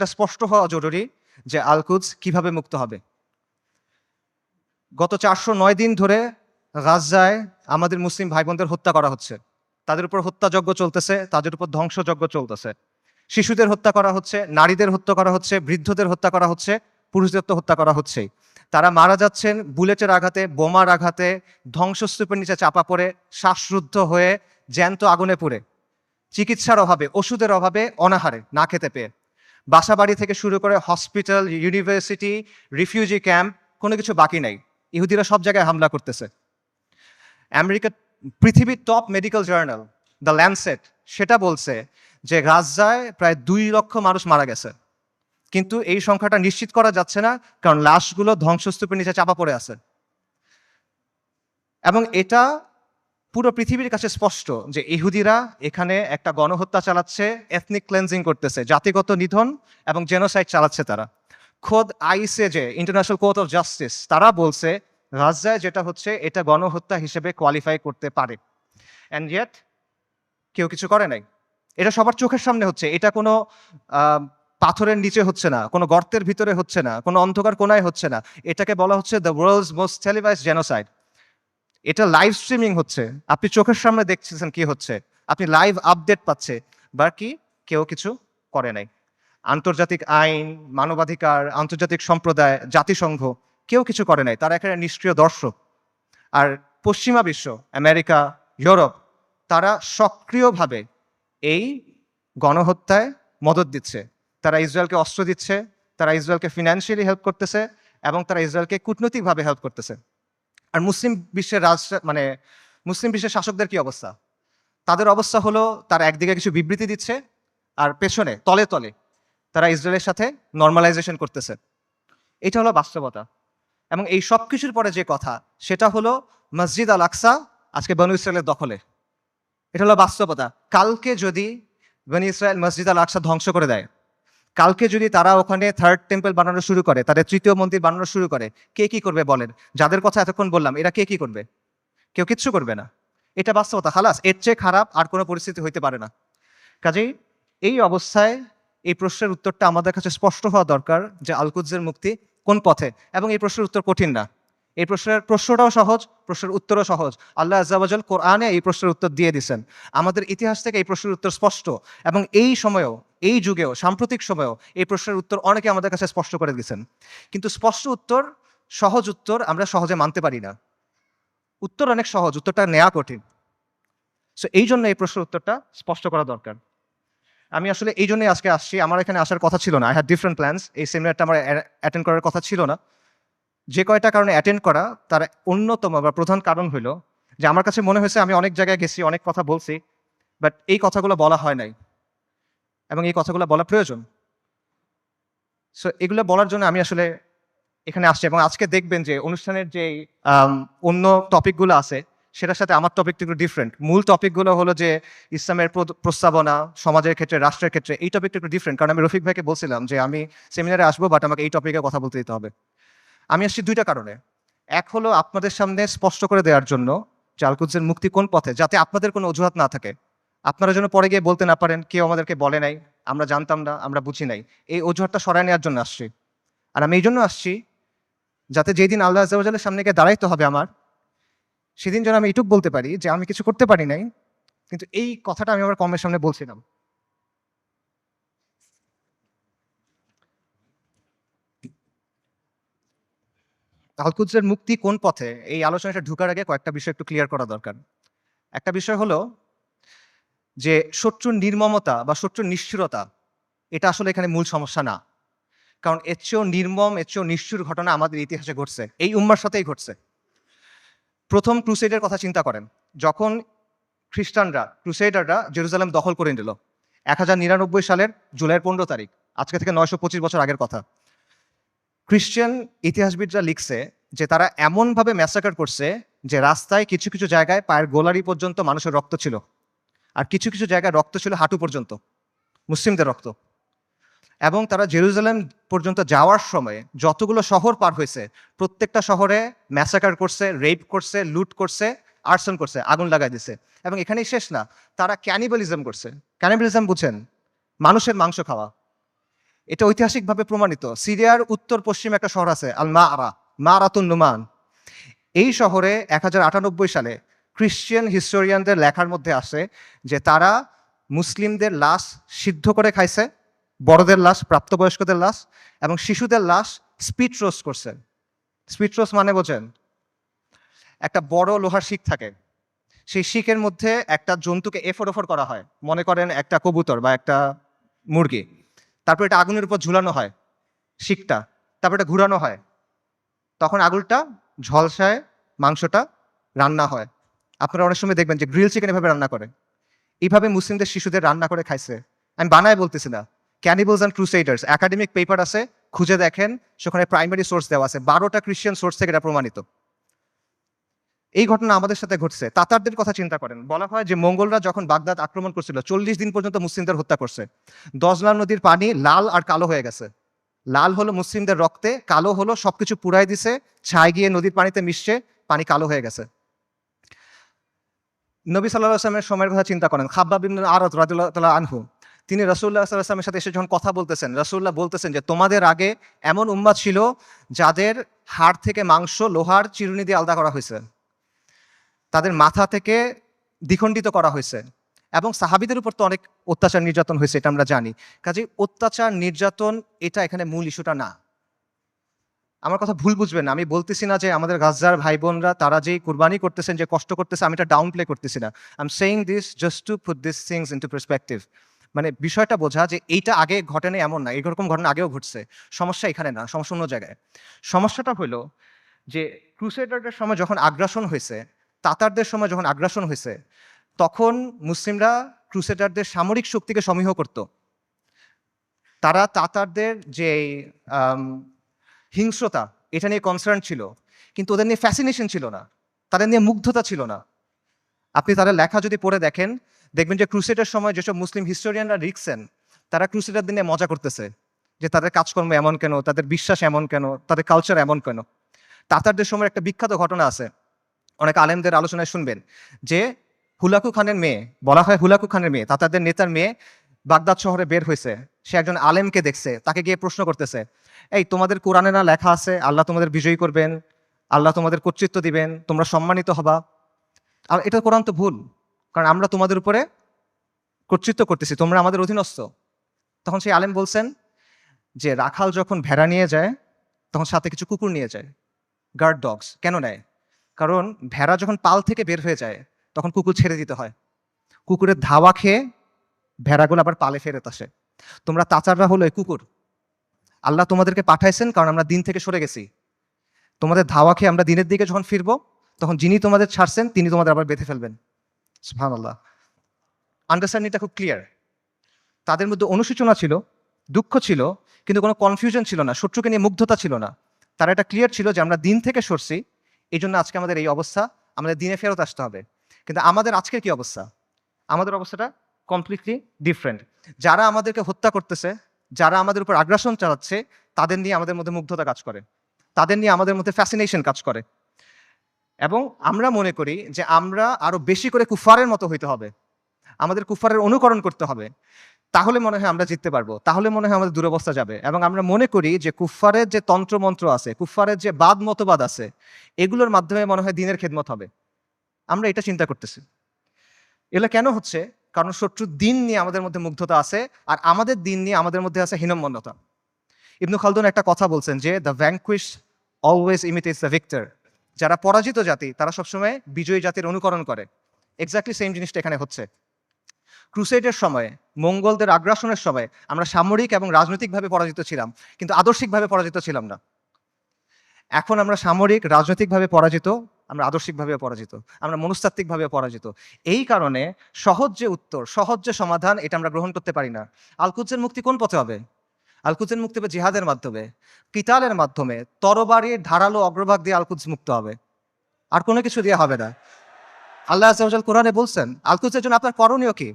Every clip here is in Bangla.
এটা স্পষ্ট হওয়া জরুরি যে আল কুদস কিভাবে মুক্ত হবে। গত 409 দিন ধরে গাজায় আমাদের মুসলিম ভাই বোনদের হত্যা করা হচ্ছে, তাদের উপর হত্যাযজ্ঞ চলতেছে, তাদের উপর ধ্বংসযজ্ঞ চলতেছে। শিশুদের হত্যা করা হচ্ছে, নারীদের হত্যা করা হচ্ছে, বৃদ্ধদের হত্যা করা হচ্ছে, পুরুষদের তো হত্যা করা হচ্ছেই। তারা মারা যাচ্ছেন বুলেটের আঘাতে, বোমার আঘাতে, ধ্বংসস্তূপের নিচে চাপা পড়ে, শ্বাসরুদ্ধ হয়ে, জ্যান্ত আগুনে পুড়ে, চিকিৎসার অভাবে, ওষুধের অভাবে, অনাহারে, না খেতে পেয়ে। বাসাবাড়ি থেকে শুরু করে হসপিটাল, ইউনিভার্সিটি, রিফিউজি ক্যাম্প, কোনো কিছু বাকি নাই। ইহুদিরা সব জায়গায় হামলা করতেছে। পৃথিবীর top medical journal the Landsat সেটা বলছে যে গাজায় প্রায় 2 লক্ষ মানুষ মারা গেছে, কিন্তু এই সংখ্যাটা নিশ্চিত করা যাচ্ছে না, কারণ লাশগুলো ধ্বংসস্তূপের নিচে চাপা পড়ে আছে। এবং এটা পুরো পৃথিবীর কাছে স্পষ্ট যে ইহুদিরা এখানে একটা গণহত্যা চালাচ্ছে, এথনিক ক্লেন্সিং করতেছে, জাতিগত নিধন এবং জেনোসাইড চালাচ্ছে তারা। খোদ ICJ, international court of justice, তারা বলছে গাজায় যেটা হচ্ছে এটা গণহত্যা হিসেবে কোয়ালিফাই করতে পারে। অ্যান্ড ইয়েট কেউ কিছু করে নাই। এটা সবার চোখের সামনে হচ্ছে, এটা কোনো পাথরের নিচে হচ্ছে না, কোনো গর্তের ভিতরে হচ্ছে না, কোনো অন্ধকার কোনায় হচ্ছে না। এটাকে বলা হচ্ছে the world's most televised genocide. এটা লাইভ স্ট্রিমিং হচ্ছে, আপনি চোখের সামনে দেখছেন কি হচ্ছে, আপনি লাইভ আপডেট পাচ্ছে, বাকি কেউ কিছু করে নাই। আন্তর্জাতিক আইন, মানবাধিকার, আন্তর্জাতিক সম্প্রদায়, জাতিসংঘ কেউ কিছু করে নাই, তারা এখানে নিষ্ক্রিয় দর্শক। আর পশ্চিমা বিশ্ব, আমেরিকা, ইউরোপ, তারা সক্রিয়ভাবে এই গণহত্যায় মদত দিচ্ছে। তারা ইসরায়েলকে অস্ত্র দিচ্ছে, তারা ইসরায়েলকে ফিনান্সিয়ালি হেল্প করতেছে, এবং তারা ইসরায়েলকে কূটনৈতিকভাবে হেল্প করতেছে। আর মুসলিম বিশ্বের মুসলিম বিশ্বের শাসকদের কি অবস্থা? তাদের অবস্থা হলো তারা একদিকে কিছু বিবৃতি দিচ্ছে, আর পেছনে তলে তলে তারা ইসরায়েলের সাথে নর্মালাইজেশন করতেছে। এটা হলো বাস্তবতা। এবং এই সব কিছুর পরে যে কথা, সেটা হলো মসজিদ আল আকসা আজকে বনু ইসরায়েলের দখলে। এটা হলো বাস্তবতা। কালকে যদি বনু ইসরায়েল মসজিদ আল আকসা ধ্বংস করে দেয়, কালকে যদি তারা ওখানে থার্ড টেম্পল বানানো শুরু করে, তাদের তৃতীয় মন্দির বানানো শুরু করে, কে কি করবে বলেন? যাদের কথা এতক্ষণ বললাম, এরা কে কি করবে? কেউ কিচ্ছু করবে না। এটা বাস্তবতা। খালাস, এর চেয়ে খারাপ আর কোনো পরিস্থিতি হইতে পারে না। কাজেই এই অবস্থায় এই প্রশ্নের উত্তরটা আমাদের কাছে স্পষ্ট হওয়া দরকার যে আল কুদসের মুক্তি কোন পথে। এবং এই প্রশ্নের উত্তর কঠিন না, এই প্রশ্নটাও সহজ, প্রশ্নের উত্তরও সহজ। আল্লাহ আজ্জা ওয়া জাল কোরআনে এই প্রশ্নের উত্তর দিয়ে দিয়েছেন। আমাদের ইতিহাস থেকে এই প্রশ্নের উত্তর স্পষ্ট, এবং এই সময়েও, এই যুগেও, সাম্প্রতিক সময়েও এই প্রশ্নের উত্তর অনেকে আমাদের কাছে স্পষ্ট করে দিয়েছেন। কিন্তু স্পষ্ট উত্তর, সহজ উত্তর আমরা সহজে মানতে পারি না। উত্তর অনেক সহজ, উত্তরটা নেওয়া কঠিন। সো এই জন্য এই প্রশ্নের উত্তরটা স্পষ্ট করা দরকার। আমি আসলে এই জন্যই আজকে আসছি। আমার এখানে আসার কথা ছিল না, আই হ্যাড ডিফারেন্ট প্ল্যান্স। এই সেমিনারটা আমার অ্যাটেন্ড করার কথা ছিল না। যে কয়টা কারণে অ্যাটেন্ড করা, তার অন্যতম বা প্রধান কারণ হলো যে আমার কাছে মনে হয়েছে আমি অনেক জায়গায় গেছি, অনেক কথা বলছি, বাট এই কথাগুলো বলা হয় নাই, এবং এই কথাগুলো বলা প্রয়োজন। সো এগুলো বলার জন্য আমি আসলে এখানে আসছি। এবং আজকে দেখবেন যে অনুষ্ঠানের যে অন্য টপিকগুলো আছে, সেটার সাথে আমার টপিকটা একটু ডিফারেন্ট। মূল টপিকগুলো হলো যে ইসলামের প্রস্তাবনা, সমাজের ক্ষেত্রে, রাষ্ট্রের ক্ষেত্রে। এই টপিকটা একটু ডিফারেন্ট, কারণ আমি রফিক ভাইকে বলছিলাম যে আমি সেমিনারে আসবো, বাট আমাকে এই টপিকে কথা বলতে দিতে হবে। আমি আসছি দুইটা কারণে। এক হলো আপনাদের সামনে স্পষ্ট করে দেওয়ার জন্য যে আল কুদসের মুক্তি কোন পথে, যাতে আপনাদের কোনো অজুহাত না থাকে, আপনারা যেন পরে গিয়ে বলতে না পারেন কেউ আমাদেরকে বলে নাই, আমরা জানতাম না, আমরা বুঝি নাই। এই অজুহাতটা সরায় নেওয়ার জন্য আসছি। আর আমি এই জন্য আসছি যাতে যেই দিন আল্লাহ আজ্জা ওয়া জালের সামনে গিয়ে দাঁড়াইতে হবে আমার, সেদিন যেন আমি এটুক বলতে পারি যে আমি কিছু করতে পারি নাই, কিন্তু এই কথাটা আমি আমার কমের সামনে বলছিলাম। আল কুদসের মুক্তি কোন পথে, এই আলোচনাটা ঢুকার আগে কয়েকটা বিষয় একটু ক্লিয়ার করা দরকার। একটা বিষয় হলো যে শত্রুর নির্মমতা বা শত্রুর নিষ্ঠুরতা, এটা আসলে এখানে মূল সমস্যা না। কারণ এর চেয়েও নির্মম, এর চেয়েও নিষ্ঠুর ঘটনা আমাদের ইতিহাসে ঘটছে, এই উম্মার সাথেই ঘটছে। প্রথম ক্রুসেডের কথা চিন্তা করেন, যখন ক্রুসেডাররা জেরুজালেম দখল করে নিল 1099 সালের জুলাইয়ের 15 তারিখ, আজকে থেকে 925 বছর আগের কথা। খ্রিস্টান ইতিহাসবিদরা লিখছে যে তারা এমনভাবে ম্যাসাকার করছে যে রাস্তায় কিছু কিছু জায়গায় পায়ের গোলারি পর্যন্ত মানুষের রক্ত ছিল, আর কিছু কিছু জায়গায় রক্ত ছিল হাঁটু পর্যন্ত, মুসলিমদের রক্ত। এবং তারা জেরুজালেম পর্যন্ত যাওয়ার সময় যতগুলো শহর পার হয়েছে, প্রত্যেকটা শহরে ম্যাসাকার করছে, রেপ করছে, লুট করছে, আর্সন করছে, আগুন লাগাই দিছে। এবং এখানেই শেষ না, তারা ক্যানিবালিজম করছে। ক্যানিবালিজম বুঝেন? মানুষের মাংস খাওয়া। এটা ঐতিহাসিকভাবে প্রমাণিত। সিরিয়ার উত্তর পশ্চিমে একটা শহর আছে আল মারাতুন নুমান। এই শহরে 1098 সালে খ্রিশ্চিয়ান হিস্টোরিয়ানদের লেখার মধ্যে আসে যে তারা মুসলিমদের লাশ সিদ্ধ করে খাইছে, বড়দের লাশ, প্রাপ্তবয়স্কদের লাশ এবং শিশুদের লাশ স্পিড রোস্ট করছে। স্পিড রোস্ট মানে বোঝেন, একটা বড় লোহার শিক থাকে, সেই শিকের মধ্যে একটা জন্তুকে এফর ওফর করা হয়, মনে করেন একটা কবুতর বা একটা মুরগি, তারপর এটা আগুনের উপর ঝুলানো হয় শিকটা, তারপর এটা ঘুরানো হয়, তখন আগুনটা ঝলসায় মাংসটা রান্না হয়। আপনারা অনেক সময় দেখবেন যে গ্রিল চিকেন এভাবে রান্না করে, এইভাবে মুসলিমদের শিশুদের রান্না করে খাইছে। আমি বানায় বলতেছি না, ক্যানিবলস অ্যান্ড ক্রুসেডার্স একাডেমিক পেপার আছে, খুঁজে দেখেন, সেখানে প্রাইমারি সোর্স দেওয়া আছে, 12টা খ্রিশ্চিয়ান সোর্স থেকে এটা প্রমাণিত। এই ঘটনা আমাদের সাথে ঘটছে। তাতারদের কথা চিন্তা করেন, বলা হয় যে মঙ্গলরা যখন বাগদাদ আক্রমণ করছিল 40 দিন পর্যন্ত মুসলিমদের হত্যা করছে। দজলা নদীর পানি লাল আর কালো হয়ে গেছে। লাল হলো মুসলিমদের রক্তে, কালো হলো সবকিছু পুরাই দিছে, ছাই গিয়ে নদীর পানিতে মিশছে, পানি কালো হয়ে গেছে। নবী সাল্লাল্লাহু আলাইহি ওয়াসাল্লামের সময়ের কথা চিন্তা করেন, খাব্বাব ইবনে আরাদ রাদিয়াল্লাহু তাআলা আনহু, তিনি রাসূলুল্লাহ সাল্লাল্লাহু আলাইহি ওয়াসাল্লামের সাথে এসে যখন কথা বলতেছেন, রাসূলুল্লাহ বলতেছেন যে তোমাদের আগে এমন উম্মাত ছিল যাদের হাড় থেকে মাংস লোহার চিরুনি দিয়ে আলাদা করা হয়েছে, তাদের মাথা থেকে দ্বিখণ্ডিত করা হয়েছে, এবং সাহাবীদের উপর তো অনেক অত্যাচার নির্যাতন হয়েছে, এটা আমরা জানি। কাজে অত্যাচার নির্যাতন এটা এখানে মূল ইস্যুটা না। আমার কথা ভুল বুঝবেন না, আমি বলতেছি না যে আমাদের গাজ্জার ভাই বোনরা তারা যেই কুরবানি করতেছেন, যে কষ্ট করতেছে, আমি এটা ডাউন প্লে করতেছি না। I am saying this just to put this things into perspective. মানে বিষয়টা বোঝা যে এইটা আগে ঘটেনি এমন না, এরকম ঘটনা আগেও ঘটছে। সমস্যা এখানে না, সমস্যা অন্য জায়গায়। সমস্যাটা হলো যে ক্রুসেডারদের সময় যখন আগ্রাসন হয়েছে, তাতারদের সময় যখন আগ্রাসন হয়েছে, তখন মুসলিমরা ক্রুসেডারদের সামরিক শক্তিকে সমীহ করত। তারা তাতারদের যে হিংস্রতা, এটা নিয়ে কনসার্ন ছিল, কিন্তু ওদের নিয়ে ফ্যাসিনেশন ছিল না, তাদের নিয়ে মুগ্ধতা ছিল না। আপনি তাদের লেখা যদি পড়ে দেখেন, দেখবেন যে ক্রুসেডের সময় যেসব মুসলিম হিস্টোরিয়ানরা লিখছেন, তারা ক্রুসেডারদের নিয়ে মজা করতেছে যে তাদের কাজকর্ম এমন কেন, তাদের বিশ্বাস এমন কেন, তাদের কালচার এমন কেন। তাতারদের সময় একটা বিখ্যাত ঘটনা আছে, অনেক আলেমদের আলোচনায় শুনবেন, যে হুলাকু খানের মেয়ে, বলা হয় হুলাকু খানের মেয়ে, তাতারদের নেতার মেয়ে বাগদাদ শহরে বের হয়েছে, সে একজন আলেমকে দেখছে, তাকে গিয়ে প্রশ্ন করতেছে, এই তোমাদের কোরআনে না লেখা আছে আল্লাহ তোমাদের বিজয়ী করবেন, আল্লাহ তোমাদের কর্তৃত্ব দিবেন, তোমরা সম্মানিত হবা, আর এটা কোরআন তো ভুল, কারণ আমরা তোমাদের উপরে কর্তৃত্ব করতেছি, তোমরা আমাদের অধীনস্থ। তখন সেই আলেম বলছেন যে রাখাল যখন ভেড়া নিয়ে যায়, তখন সাথে কিছু কুকুর নিয়ে যায়, গার্ড ডগস। কেন নেয়? কারণ ভেড়া যখন পাল থেকে বের হয়ে যায়, তখন কুকুর ছেড়ে দিতে হয়, কুকুরের ধাওয়া খেয়ে ভেড়াগুলো আবার পালে ফেরত আসে। তোমরা তাচাররা হলো এই কুকুর, আল্লাহ তোমাদেরকে পাঠাইছেন কারণ আমরা দিন থেকে সরে গেছি, তোমাদের ধাওয়া খেয়ে আমরা দিনের দিকে যখন ফিরবো, তখন যিনি তোমাদের ছাড়ছেন তিনি তোমাদের আবার বেঁধে ফেলবেন। সুবহানাল্লাহ। আন্ডারস্ট্যান্ডিংটা খুব ক্লিয়ার। তাদের মধ্যে অনুশোচনা ছিল, দুঃখ ছিল, কিন্তু কোনো কনফিউশন ছিল না, শত্রুকে নিয়ে মুগ্ধতা ছিল না। তারা এটা ক্লিয়ার ছিল যে আমরা দিন থেকে সরছি, এই জন্য আজকে আমাদের এই অবস্থা, আমাদের দিনে ফেরত আসতে হবে। কিন্তু আমাদের আজকের কি অবস্থা? আমাদের অবস্থাটা কমপ্লিটলি ডিফারেন্ট। যারা আমাদেরকে হত্যা করতেছে, যারা আমাদের উপর আগ্রাসন চালাচ্ছে, তাদের নিয়ে আমাদের মধ্যে মুগ্ধতা কাজ করে, তাদের নিয়ে আমাদের মধ্যে ফ্যাসিনেশন কাজ করে, এবং আমরা মনে করি যে আমরা আরো বেশি করে কুফারের মতো হইতে হবে, আমাদের কুফারের অনুকরণ করতে হবে, তাহলে মনে হয় আমরা জিততে পারবো, তাহলে মনে হয় আমাদের দুরবস্থা যাবে। এবং আমরা মনে করি যে কুফারের যে তন্ত্রমন্ত্র আছে, কুফারের যে বাদ মতবাদ আছে, এগুলোর মাধ্যমে মনে হয় দিনের খেদমত হবে। আমরা এটা চিন্তা করতেছি। এগুলো কেন হচ্ছে? কারণ শত্রুর দিন নিয়ে আমাদের মধ্যে মুগ্ধতা আছে, আর আমাদের দিন নিয়ে আমাদের মধ্যে আছে হীনম্মন্যতা। ইবনু খালদুন একটা কথা বলছেন যে the vanquish always imitates the victor. যারা পরাজিত জাতি তারা সবসময় বিজয়ী জাতির অনুকরণ করে। এক্স্যাক্টলি সেম জিনিসটা এখানে হচ্ছে। ক্রুসেডের সময়, মঙ্গলদের আগ্রাসনের সময় আমরা সামরিক এবং রাজনৈতিকভাবে পরাজিত ছিলাম, কিন্তু আদর্শিকভাবে পরাজিত ছিলাম না। এখন আমরা সামরিক রাজনৈতিকভাবে পরাজিত, আমরা আদর্শিকভাবে পরাজিত, আমরা মনস্তাত্ত্বিকভাবে পরাজিত। এই কারণে সহজ যে উত্তর, সহজ যে সমাধান, এটা আমরা গ্রহণ করতে পারি না। আল-কুদসের মুক্তি কোন পথে হবে? আল-কুদসের মুক্তি হবে জিহাদের মাধ্যমে, কিতালের মাধ্যমে, তরবারির ধারালো অগ্রভাগ দিয়ে আল-কুদস মুক্ত হবে, আর কোনো কিছু দিয়ে হবে না। আল্লাহ আযজা ওয়া জাল কোরআনে বলছেন আল-কুদসের জন্য আপনার করণীয় কি?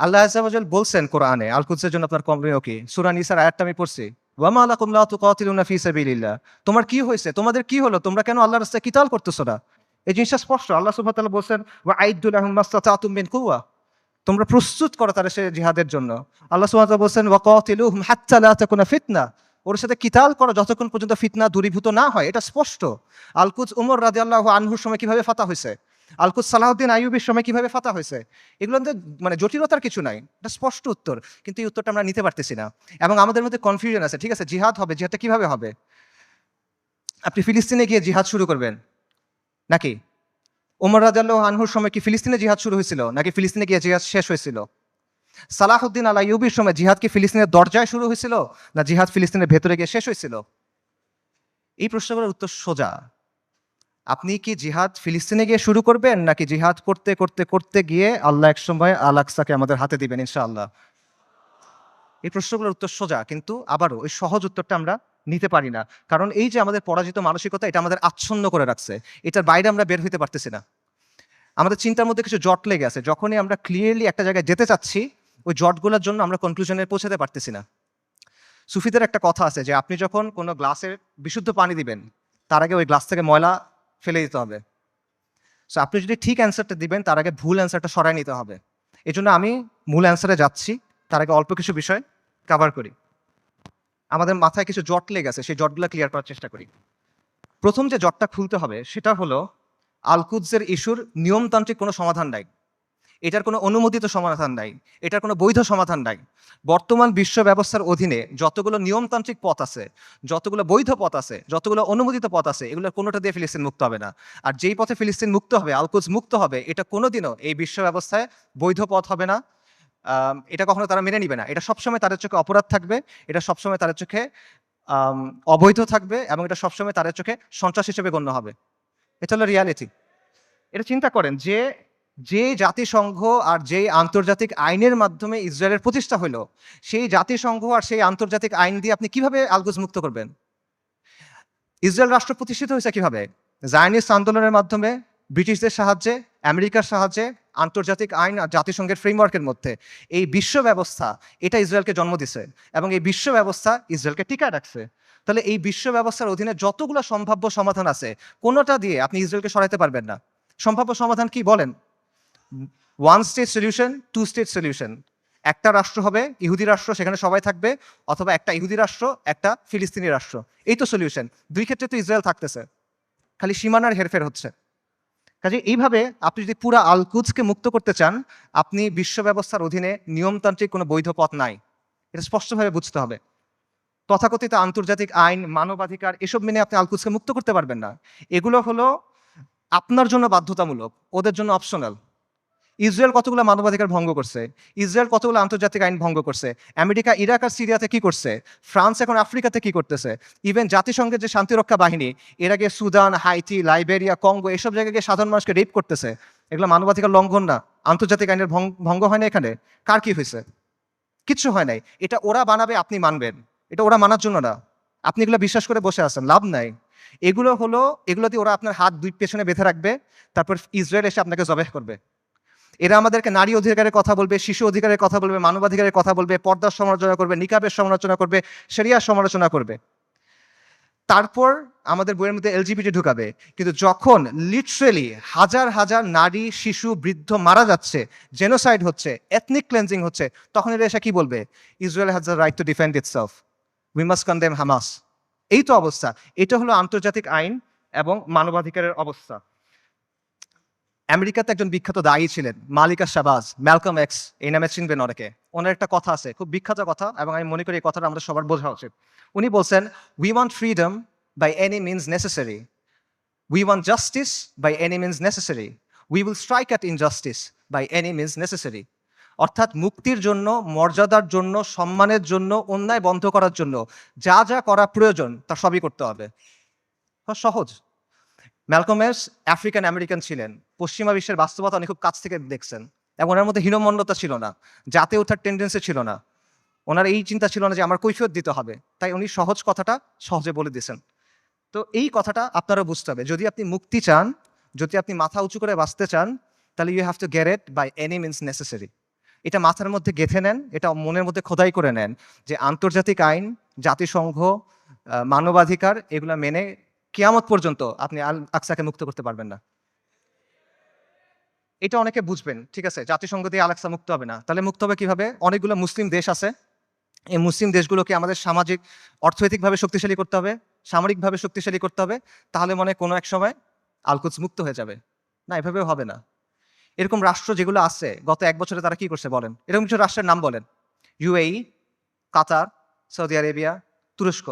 আল্লাহ আযজা ওয়া জাল বলছেন কোরআনে আল-কুদসের জন্য আপনার করণীয় কি? সূরা নিসার আয়াতটা আমি পড়ছি, ওয়া মা লাকুম লা তুকাতিলুনা ফি সাবিলিল্লাহ। তোমার কি হয়েছে? তোমাদের কি হলো? তোমরা কেন আল্লাহর রাস্তায় কিতাল করতেছো না? এই জিনিসটা স্পষ্ট। আল্লাহ সুবহানাহু ওয়া তাআলা বলছেন ওয়া আইদ্দু লাহুম মাসতাতাতুম মিন কুওয়া। তোমরা প্রস্তুত করো তারা সে জিহাদের জন্য। আল্লাহ সুবহানাহু ওয়া তাআলা বলছেন ওয়াকাতিলুহুম হাত্তা লা তাকুনা ফিতনা, ওর সাথে কিতাল করো যতক্ষণ পর্যন্ত ফিতনা দূরীভূত না হয়। এটা স্পষ্ট। আল-কুদস উমর রাদিয়াল্লাহু আনহুর সময় কিভাবে ফাতা হয়েছে, আল-কুদস সালাহউদ্দিন আইয়ুবীর সময় কিভাবে ফাতা হয়েছে, এগুলোতে মানে জটিলতার কিছু নাই, এটা স্পষ্ট উত্তর। কিন্তু এই উত্তরটা আমরা নিতে পারতেছি না এবং আমাদের মধ্যে কনফিউশন আছে। ঠিক আছে, জিহাদ হবে, জিহাদটা কিভাবে হবে? আপনি ফিলিস্তিনে গিয়ে জিহাদ শুরু করবেন নাকি? ওমর রাদিয়াল্লাহু আনহুর সময় কি ফিলিস্তিনে জিহাদ শুরু হয়েছিল নাকি ফিলিস্তিনে গিয়ে জিহাদ শেষ হয়েছিল? সালাহউদ্দিন আল আইয়ুবীর সময় জিহাদ কি ফিলিস্তিনের দরজায় শুরু হয়েছিল না জিহাদ ফিলিস্তিনের ভেতরে গিয়ে শেষ হয়েছিল? এই প্রশ্নগুলোর উত্তর সোজা। আপনি কি জিহাদ ফিলিস্তিনে গিয়ে শুরু করবেন নাকি জিহাদ করতে করতে করতে গিয়ে আল্লাহ একসময় আল আকসাকে আমাদের হাতে দিবেন ইনশাআল্লাহ? এই প্রশ্নগুলোর উত্তর সোজা, কিন্তু আবারও ওই সহজ উত্তরটা আমরা নিতে পারি না। কারণ এই যে আমাদের পরাজিত মানসিকতা, এটা আমাদের আচ্ছন্ন করে রাখছে। এটার বাইরে আমরা বের হইতে পারতেছি না। আমাদের চিন্তার মধ্যে কিছু জট লেগে আছে। যখনই আমরা ক্লিয়ারলি একটা জায়গায় যেতে চাচ্ছি, ওই জটগুলোর জন্য আমরা কনক্লুশনে পৌঁছাতে পারতেছি না। সুফিদের একটা কথা আছে যে আপনি যখন কোনো গ্লাসে বিশুদ্ধ পানি দিবেন, তার আগে ওই গ্লাস থেকে ময়লা ফেলে দিতে হবে। সো আপনি যদি ঠিক অ্যান্সারটা দিবেন, তার আগে ভুল অ্যান্সারটা সরাই নিতে হবে। এজন্য আমি মূল অ্যান্সারে যাচ্ছি, তার আগে অল্প কিছু বিষয় কভার করি। আমাদের মাথায় কিছু জট লেগে আছে, সেই জটগুলো ক্লিয়ার করার চেষ্টা করি। প্রথম যে জটটা খুলতে হবে সেটা হলো আল-কুদসের ইস্যুর নিয়মতান্ত্রিক কোনো সমাধান নাই। এটার কোনো অনুমোদিত সমাধান নাই, এটার কোনো বৈধ সমাধান নাই। বর্তমান বিশ্ব ব্যবস্থার অধীনে যতগুলো নিয়মতান্ত্রিক পথ আছে, যতগুলো বৈধ পথ আছে, যতগুলো অনুমোদিত পথ আছে, এগুলোর কোনোটা দিয়ে ফিলিস্তিন মুক্ত হবে না। আর যেই পথে ফিলিস্তিন মুক্ত হবে, আল-কুদস মুক্ত হবে, এটা কোনোদিনও এই বিশ্ব ব্যবস্থায় বৈধ পথ হবে না। এটা কখনো তারা মেনে নিবে না। এটা সবসময় তাদের চোখে অপরাধ থাকবে, এটা সবসময় তাদের চোখে অবৈধ থাকবে এবং এটা সবসময় তাদের চোখে সন্ত্রাস হিসেবে গণ্য হবে। এটা হলো রিয়ালিটি। এটা চিন্তা করেন যে যে জাতিসংঘ আর যেই আন্তর্জাতিক আইনের মাধ্যমে ইসরায়েলের প্রতিষ্ঠা হলো, সেই জাতিসংঘ আর সেই আন্তর্জাতিক আইন দিয়ে আপনি কিভাবে আল-কুদস মুক্ত করবেন? ইসরায়েল রাষ্ট্র প্রতিষ্ঠিত হয়েছে কিভাবে? জায়নিস্ট আন্দোলনের মাধ্যমে, ব্রিটিশদের সাহায্যে, আমেরিকার সাহায্যে, আন্তর্জাতিক আইন আর জাতিসংঘের ফ্রেমওয়ার্কের মধ্যে। এই বিশ্ব ব্যবস্থা এটা ইসরায়েলকে জন্ম দিছে এবং এই বিশ্ব ব্যবস্থা ইসরায়েলকে টিকায় রাখছে। তাহলে এই বিশ্ব ব্যবস্থার অধীনে যতগুলো সম্ভাব্য সমাধান আছে, কোনোটা দিয়ে আপনি ইসরায়েলকে সরাইতে পারবেন না। সম্ভাব্য সমাধান কি বলেন? One state solution, two state solution. একটা রাষ্ট্র হবে ইহুদি রাষ্ট্র, সেখানে সবাই থাকবে, অথবা একটা ইহুদি রাষ্ট্র, একটা ফিলিস্তিনি রাষ্ট্র। এই তো সলিউশন। দুই ক্ষেত্রে তো ইসরায়েল থাকতেছে, খালি সীমানার হেরফের হচ্ছে। কাজে এইভাবে আপনি যদি পুরো আল-কুদসকে মুক্ত করতে চান, আপনি বিশ্ব ব্যবস্থার অধীনে নিয়মতান্ত্রিক কোনো বৈধ পথ নাই, এটা স্পষ্টভাবে বুঝতে হবে। তথাকথিত আন্তর্জাতিক আইন, মানবাধিকার এসব মেনে আপনি আল-কুদসকে মুক্ত করতে পারবেন না। এগুলো হলো আপনার জন্য বাধ্যতামূলক, ওদের জন্য অপশনাল। ইসরায়েল কতগুলো মানবাধিকার ভঙ্গ করছে, ইসরায়েল কতগুলো আন্তর্জাতিক আইন ভঙ্গ করছে, আমেরিকা ইরাক আর সিরিয়াতে কি করছে, ফ্রান্স এখন আফ্রিকাতে কি করতেছে, ইভেন জাতিসংঘের যে শান্তিরক্ষা বাহিনী এর আগে সুদান, হাইতি, লাইবেরিয়া, কঙ্গো এসব জায়গায় গিয়ে সাধারণ মানুষকে রেপ করতেছে। এগুলো মানবাধিকার লঙ্ঘন না? আন্তর্জাতিক আইনের ভঙ্গ হয় না এখানে? কার কি হয়েছে? কিচ্ছু হয় নাই। এটা ওরা বানাবে, আপনি মানবেন। এটা ওরা মানার জন্য না। আপনি এগুলো বিশ্বাস করে বসে আছেন, লাভ নাই। এগুলো হলো, এগুলো দিয়ে ওরা আপনার হাত দুই পেছনে বেঁধে রাখবে, তারপর ইসরায়েল এসে আপনাকে জবেহ করবে। এরা আমাদেরকে নারী অধিকারের কথা বলবে, শিশু অধিকারের কথা বলবে, মানবাধিকারের কথা বলবে, পর্দার সমালোচনা করবে, নিকাবের সমালোচনা করবে, শরিয়ার সমালোচনা করবে। তারপর আমাদের বইয়ের মধ্যে এলজিবিটি ঢুকাবে। কিন্তু যখন লিটারেলি হাজার হাজার নারী, শিশু, বৃদ্ধ মারা যাচ্ছে, জেনোসাইড হচ্ছে, এথনিক ক্লেন্সিং হচ্ছে, তখন এরা এসে কি বলবে? Israel has the right to defend itself, we must condemn Hamas. এই তো অবস্থা। এটা হলো আন্তর্জাতিক আইন এবং মানবাধিকারের অবস্থা। আমেরিকাতে একজন বিখ্যাত দায়ী ছিলেন, মালিকা শাহবাজ, ম্যালকম এক্স, এই নামে চিনবেন অনেকে। ওনার একটা কথা আছে, খুব বিখ্যাত কথা, এবং আমি মনে করি এই কথাটা আমাদের সবার বোঝা উচিত। উনি বলছেন, we want freedom by any means necessary, we want justice by any means necessary, we will strike at injustice by any means necessary. অর্থাৎ মুক্তির জন্য, মর্যাদার জন্য, সম্মানের জন্য, অন্যায় বন্ধ করার জন্য যা যা করা প্রয়োজন তা সবই করতে হবে। সহজ। ম্যালকম এক্স আফ্রিকান আমেরিকান ছিলেন, পশ্চিমা বিশ্বের বাস্তবতা উনি খুব কাছ থেকে দেখছেন, এবং ওনার মধ্যে হীনমন্যতা ছিল না, জাতে ওঠার টেন্ডেন্সি ছিল না। ওনার এই চিন্তা ছিল না যে আমার কৈফিয়ত দিতে হবে, তাই উনি সহজ কথাটা সহজে বলে দিয়েছেন। তো এই কথাটা আপনারা বুঝতে হবে, যদি আপনি মুক্তি চান, যদি আপনি মাথা উঁচু করে বাঁচতে চান, তাহলে you have to get it by any means necessary. এটা মাথার মধ্যে গেঁথে নেন, এটা মনের মধ্যে খোদাই করে নেন যে আন্তর্জাতিক আইন, জাতিসংঘ, মানবাধিকার এগুলা মেনে কিয়ামত পর্যন্ত আপনি আল আকসাকে মুক্ত করতে পারবেন না। এটা অনেকে বুঝবেন, ঠিক আছে, জাতিসংঘ দিয়ে আলেক্সা মুক্ত হবে না, তাহলে মুক্ত হবে কিভাবে? অনেকগুলো মুসলিম দেশ আছে, এই মুসলিম দেশগুলোকে আমাদের সামাজিক অর্থনৈতিকভাবে শক্তিশালী করতে হবে, সামরিকভাবে শক্তিশালী করতে হবে, তাহলে মনে হয় কোনো এক সময় আল-কুদস মুক্ত হয়ে যাবে। না, এভাবেও হবে না। এরকম রাষ্ট্র যেগুলো আছে গত 1 বছরে তারা কি করছে বলেন? এরকম কিছু রাষ্ট্রের নাম বলেন। ইউএই, কাতার, সৌদি আরেবিয়া, তুরস্ক,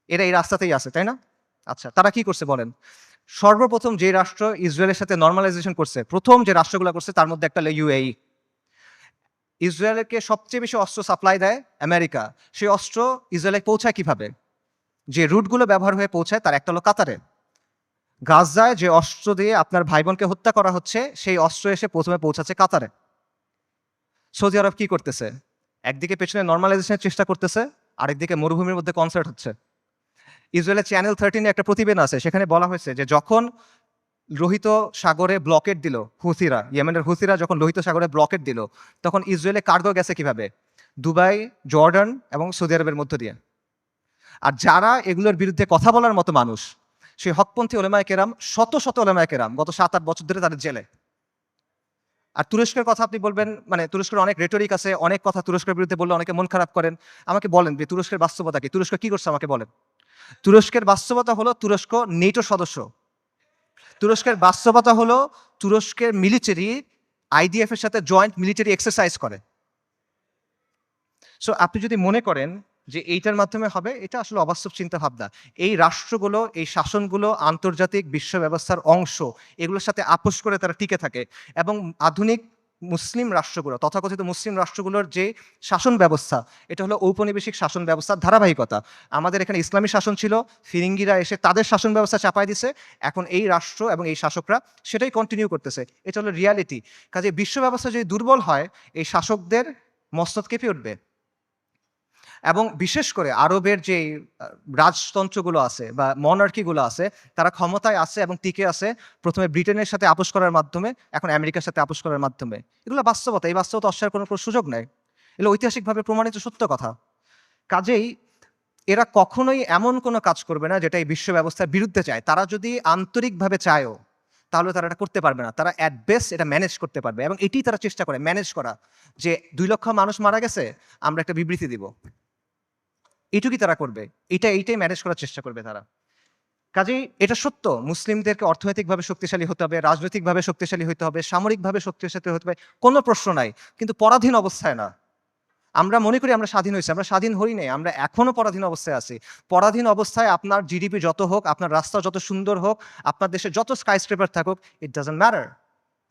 এরা এই রাস্তাতেই আছে, তাই না? আচ্ছা, তারা কি করছে বলেন? সর্বপ্রথম যে রাষ্ট্র ইসরায়েলের সাথে নরমালাইজেশন করছে, প্রথম যে রাষ্ট্রগুলো করছে তার মধ্যে একটা হলো ইউএই। ইসরায়েলকে সবচেয়ে বেশি অস্ত্র সাপ্লাই দেয় আমেরিকা। সেই অস্ত্র ইসরায়েলে পৌঁছায় কিভাবে? যে রুটগুলো ব্যবহার হয়ে পৌঁছায় তার একটা হলো কাতারে। গাজায় যে অস্ত্র দিয়ে আপনার ভাই বোনকে হত্যা করা হচ্ছে, সেই অস্ত্র এসে প্রথমে পৌঁছাচ্ছে কাতারে। সৌদি আরব কি করতেছে? একদিকে পেছনে নরমালাইজেশনের চেষ্টা করতেছে, আরেকদিকে মরুভূমির মধ্যে কনসার্ট হচ্ছে। ইসরায়েলের চ্যানেল 13 একটা প্রতিবেদন আছে, সেখানে বলা হয়েছে যে যখন লোহিত সাগরে ব্লকেট দিল হুথিরা, ইয়েমেনের হুথিরা যখন লোহিত সাগরে ব্লকেট দিল, তখন ইসরায়েলে কার্গো গেছে কিভাবে? দুবাই, জর্ডান এবং সৌদি আরবের মধ্য দিয়ে। আর যারা এগুলোর বিরুদ্ধে কথা বলার মতো মানুষ, সেই হকপন্থী ওলেমায়ে কেরাম, শত শত ওলেমায়ে কেরাম গত 7-8 বছর ধরে তাদের জেলে। আর তুরস্কের কথা আপনি বলবেন, মানে তুরস্কের অনেক রেটরিক আছে, অনেক কথা তুরস্কের বিরুদ্ধে বললে অনেকে মন খারাপ করেন। আমাকে বলেন যে তুরস্কের বাস্তবতা কি? তুরস্ক কি করছে আমাকে বলেন। তুরস্কের বাস্তবতা হলো তুরস্ক নেটো সদস্য। তুরস্কের বাস্তবতা হলো তুরস্কের মিলিটারি আইডিএফ এর সাথে জয়েন্ট মিলিটারি এক্সারসাইজ করে। সো আপনি যদি মনে করেন যে এইটার মাধ্যমে হবে, এটা আসলে অবাস্তব চিন্তা ভাবনা। এই রাষ্ট্রগুলো, এই শাসনগুলো আন্তর্জাতিক বিশ্ব ব্যবস্থার অংশ, এগুলোর সাথে আপোষ করে তারা টিকে থাকে। এবং আধুনিক মুসলিম রাষ্ট্রগুলো, তথাকথিত মুসলিম রাষ্ট্রগুলোর যে শাসন ব্যবস্থা, এটা হলো ঔপনিবেশিক শাসন ব্যবস্থার ধারাবাহিকতা। আমাদের এখানে ইসলামী শাসন ছিল, ফিরিঙ্গিরা এসে তাদের শাসন ব্যবস্থা চাপাই দিছে, এখন এই রাষ্ট্র এবং এই শাসকরা সেটাই কন্টিনিউ করতেছে। এটা হলো রিয়ালিটি। কাজে বিশ্ব ব্যবস্থা যদি দুর্বল হয়, এই শাসকদের মস্তক কেঁপে উঠবে। এবং বিশেষ করে আরবের যে রাজতন্ত্রগুলো আছে বা মনার্কিগুলো আছে, তারা ক্ষমতায় আছে এবং টিকে আছে প্রথমে ব্রিটেনের সাথে আপোষ করার মাধ্যমে, এখন আমেরিকার সাথে আপোষ করার মাধ্যমে। এগুলো বাস্তবতা, এই বাস্তবতা অস্বীকার করার কোনো সুযোগ নেই। এগুলো ঐতিহাসিকভাবে প্রমাণিত সত্য কথা। কাজেই এরা কখনোই এমন কোনো কাজ করবে না যেটা এই বিশ্ব ব্যবস্থার বিরুদ্ধে চায়। তারা যদি আন্তরিকভাবে চায়ও, তাহলে তারা এটা করতে পারবে না। তারা অ্যাট বেস্ট এটা ম্যানেজ করতে পারবে, এবং এটি তারা চেষ্টা করে ম্যানেজ করা, যে 2 লক্ষ মানুষ মারা গেছে, আমরা একটা বিবৃতি দিব, এইটুকুই তারা করবে। এইটাই ম্যানেজ করার চেষ্টা করবে তারা। কাজেই এটা সত্য, মুসলিমদেরকে অর্থনৈতিকভাবে শক্তিশালী হতে হবে, রাজনৈতিকভাবে শক্তিশালী হতে হবে, সামরিকভাবে শক্তিশালী হতে হবে, কোনো প্রশ্ন নাই। কিন্তু পরাধীন অবস্থায় না। আমরা মনে করি আমরা স্বাধীন হয়েছি, আমরা স্বাধীন হই নাই, আমরা এখনো পরাধীন অবস্থায় আছি। পরাধীন অবস্থায় আপনার জিডিপি যত হোক, আপনার রাস্তা যত সুন্দর হোক, আপনার দেশে যত স্কাইস্ক্রেপার থাকুক, ইট ডাজন্ট ম্যাটার।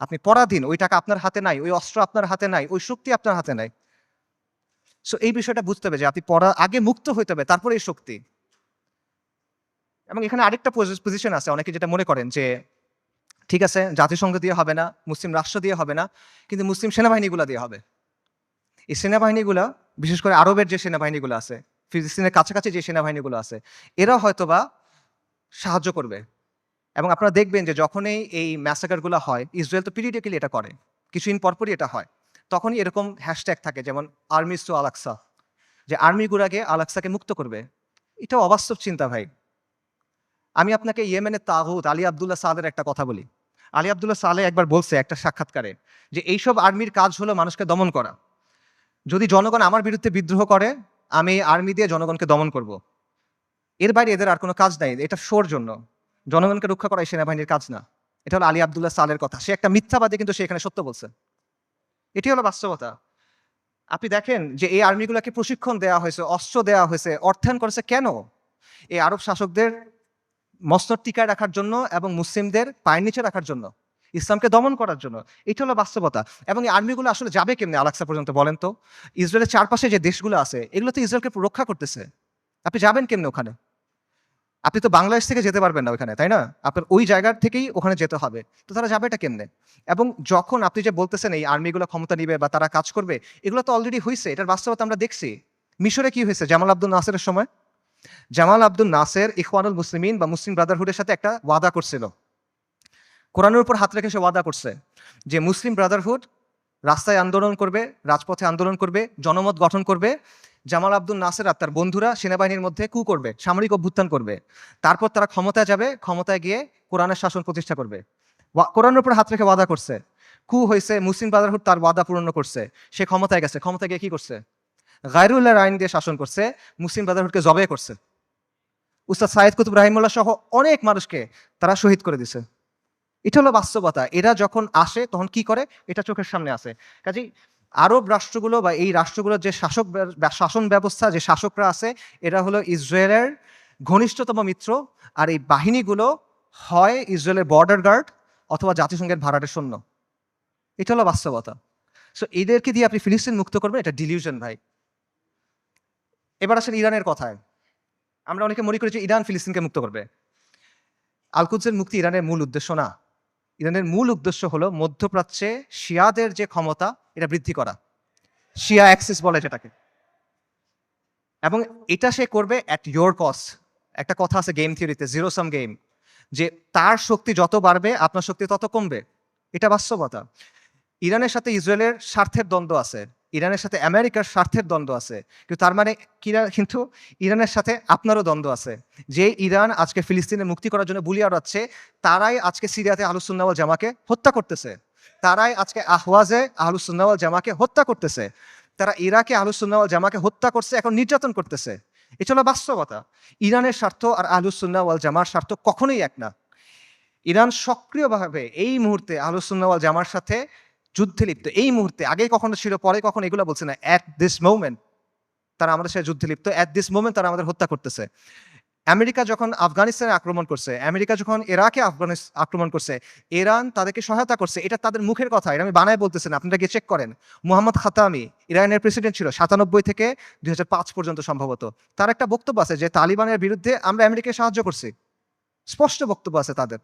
আপনি পরাধীন, ওই টাকা আপনার হাতে নাই, ওই অস্ত্র আপনার হাতে নাই, ওই শক্তি আপনার হাতে নাই। সো এই বিষয়টা বুঝতে হবে যে আপনি আগে মুক্ত হইতে হবে, তারপরে এই শক্তি। এবং এখানে আরেকটা পজিশন আছে, অনেকে যেটা মনে করেন যে ঠিক আছে, জাতিসংঘ দিয়ে হবে না, মুসলিম রাষ্ট্র দিয়ে হবে না, কিন্তু মুসলিম সেনাবাহিনীগুলো দিয়ে হবে। এই সেনাবাহিনীগুলো, বিশেষ করে আরবের যে সেনাবাহিনীগুলো আছে, ফিলিস্তিনের কাছাকাছি যে সেনাবাহিনীগুলো আছে, এরা হয়তোবা সাহায্য করবে। এবং আপনারা দেখবেন যে যখনই এই ম্যাসাকারগুলো হয়, ইসরায়েল তো পিরিয়ডিক্যালি এটা করে, কিছুদিন পরপরই এটা হয়, তখনই এরকম হ্যাশট্যাগ থাকে, যেমন আর্মিস টু আলাক্সা, যে আর্মিগুলাকে আলাক্সাকে মুক্ত করবে। এটা অবাস্তব চিন্তা ভাই। আমি আপনাকে ইয়েমেনের তাগুত আলী আবদুল্লাহ সালের একটা কথা বলি। আলী আবদুল্লাহ সালে একবার বলছে একটা সাক্ষাৎকারে যে এইসব আর্মির কাজ হলো মানুষকে দমন করা। যদি জনগণ আমার বিরুদ্ধে বিদ্রোহ করে, আমি আর্মি দিয়ে জনগণকে দমন করব। এর বাইরে এদের আর কোনো কাজ নাই, এটা শোর জন্য। জনগণকে রক্ষা করা এই সেনাবাহিনীর কাজ না। এটা হলো আলী আবদুল্লাহ সালের কথা। সে একটা মিথ্যাবাদী, কিন্তু সে এখানে সত্য বলছে। এটি হলো বাস্তবতা। আপনি দেখেন যে এই আর্মিগুলোকে প্রশিক্ষণ দেওয়া হয়েছে, অস্ত্র দেওয়া হয়েছে, অর্থায়ন করেছে কেন? এই আরব শাসকদের মসনদ টিকায় রাখার জন্য এবং মুসলিমদের পায়ের নিচে রাখার জন্য, ইসলামকে দমন করার জন্য। এটা হলো বাস্তবতা। এবং এই আর্মিগুলো আসলে যাবে কেমনে আলাক্সা পর্যন্ত বলেন তো? ইসরায়েলের চারপাশে যে দেশগুলো আছে, এগুলো তো ইসরায়েলকে রক্ষা করতেছে। আপনি যাবেন কেমনে ওখানে? আপনি তো বাংলাদেশ থেকে যেতে পারবেন না ওখানে, তাই না? আপনার ওই জায়গার থেকেই ওখানে যেতে হবে। তো তারা যাবে এটা কেমনে? এবং যখন আপনি যে বলতেছেন এই আর্মিগুলো ক্ষমতা নিবে বা তারা কাজ করবে, এগুলো তো অলরেডি হয়েছে, এটার বাস্তবতা আমরা দেখছি। মিশরে কি হয়েছে জামাল আব্দুল নাসেরের সময়? জামাল আব্দুল নাসের ইখওয়ানুল মুসলিমিন বা মুসলিম ব্রাদারহুডের সাথে একটা ওয়াদা করছিল। কোরআনের উপর হাত রেখে সে ওয়াদা করছে যে মুসলিম ব্রাদারহুড রাস্তায় আন্দোলন করবে, রাজপথে আন্দোলন করবে, জনমত গঠন করবে। জামাল আব্দুল নাসের আর তার বন্ধুরা সেনাবাহিনীর মধ্যে কু করবে, সামরিক অভ্যুত্থান করবে। তারপর তারা ক্ষমতায় যাবে, ক্ষমতায় গিয়ে কোরআনের শাসন প্রতিষ্ঠা করবে। কোরআনের উপর হাত রেখে ওয়াদা করছে, কু হয়েছে, মুসলিম ব্রাদারহুড তার ওয়াদা পূরণ করছে, সে ক্ষমতায় গেছে, ক্ষমতায় গিয়ে কি করছে, গায়রুল্লাহর আইন দিয়ে শাসন করছে, মুসলিম ব্রাদারহুডকে জবে করছে, উস্তাদ সাইদ কুতুব রাহিমুল্লাহ সহ অনেক মানুষকে তারা শহীদ করে দিছে। এটা হলো বাস্তবতা। এরা যখন আসে তখন কি করে, এটা চোখের সামনে আসে। কাজেই আরব রাষ্ট্রগুলো বা এই রাষ্ট্রগুলোর যে শাসন ব্যবস্থা, যে শাসকরা আছে, এরা হলো ইসরায়েলের ঘনিষ্ঠতম মিত্র। আর এই বাহিনীগুলো হয় ইসরায়েলের বর্ডার গার্ড অথবা জাতিসংঘের ভাড়াটে সৈন্য। এটা হলো বাস্তবতা। সো এদেরকে দিয়ে আপনি ফিলিস্তিন মুক্ত করবেন, এটা ডিলিউশন ভাই। এবার আসেন ইরানের কথায়। আমরা অনেকে মনে করি যে ইরান ফিলিস্তিনকে মুক্ত করবে। আল-কুদসের মুক্তি ইরানের মূল উদ্দেশ্য না। ইরানের মূল উদ্দেশ্য হলো মধ্যপ্রাচ্যে শিয়াদের যে ক্ষমতা, এটা বৃদ্ধি করা, শিয়া অ্যাক্সিস বলে যেটাকে। এবং এটা সে করবে অ্যাট ইয়োর কস্ট। একটা কথা আছে গেম থিওরিতে, জিরো সাম গেম, যে তার শক্তি যত বাড়বে আপনার শক্তি তত কমবে। এটা বাস্তবতা। ইরানের সাথে ইসরায়েলের স্বার্থের দ্বন্দ্ব আছে, ইরানের সাথে আমেরিকার স্বার্থের দ্বন্দ্ব আছে, কিন্তু তার মানে কিন্তু ইরানের সাথে আপনারও দ্বন্দ্ব আছে। যে ইরান আজকে ফিলিস্তিনে মুক্তি করার জন্য বুলি আওড়াচ্ছে, তারাই আজকে সিরিয়াতে আহলুস সুন্নাহ ওয়াল জামাকে হত্যা করতেছে, তারাই আজকে আহওয়াজে আহলুস সুন্নাহ ওয়াল জামাকে হত্যা করতেছে, তারা ইরাকে আহলুস সুন্নাহ ওয়াল জামাকে হত্যা করছে, এখন নির্যাতন করতেছে। এটা হলো বাস্তবতা। ইরানের স্বার্থ আর আহলুস সুন্নাহ ওয়াল জামার স্বার্থ কখনোই এক না। ইরান সক্রিয়ভাবে এই মুহূর্তে আহলুস সুন্নাহ ওয়াল জামার সাথে যুদ্ধে লিপ্ত। এই মুহূর্তে, আগে কখনো ছিল, পরে কখনো এগুলো বলছে না, অ্যাট দিস মোমেন্ট তারা আমাদের সাথে যুদ্ধে লিপ্ত, অ্যাট দিস মোমেন্ট তারা আমাদের হত্যা করতেছে। আমেরিকা যখন আফগানিস্তানে আক্রমণ করছে, আমেরিকা যখন ইরাকে আক্রমণ করছে, ইরান তাদেরকে সহায়তা করছে। এটা তাদের মুখের কথা, এটা আমি বানায় বলতেছি না, আপনারা গিয়ে চেক করেন। মোহাম্মদ খাতামি ইরানের প্রেসিডেন্ট ছিল 97 থেকে 2005 পর্যন্ত সম্ভবত। তার একটা বক্তব্য আছে যে তালিবানের বিরুদ্ধে আমরা আমেরিকাকে সাহায্য করছি, স্পষ্ট বক্তব্য আছে তাদের।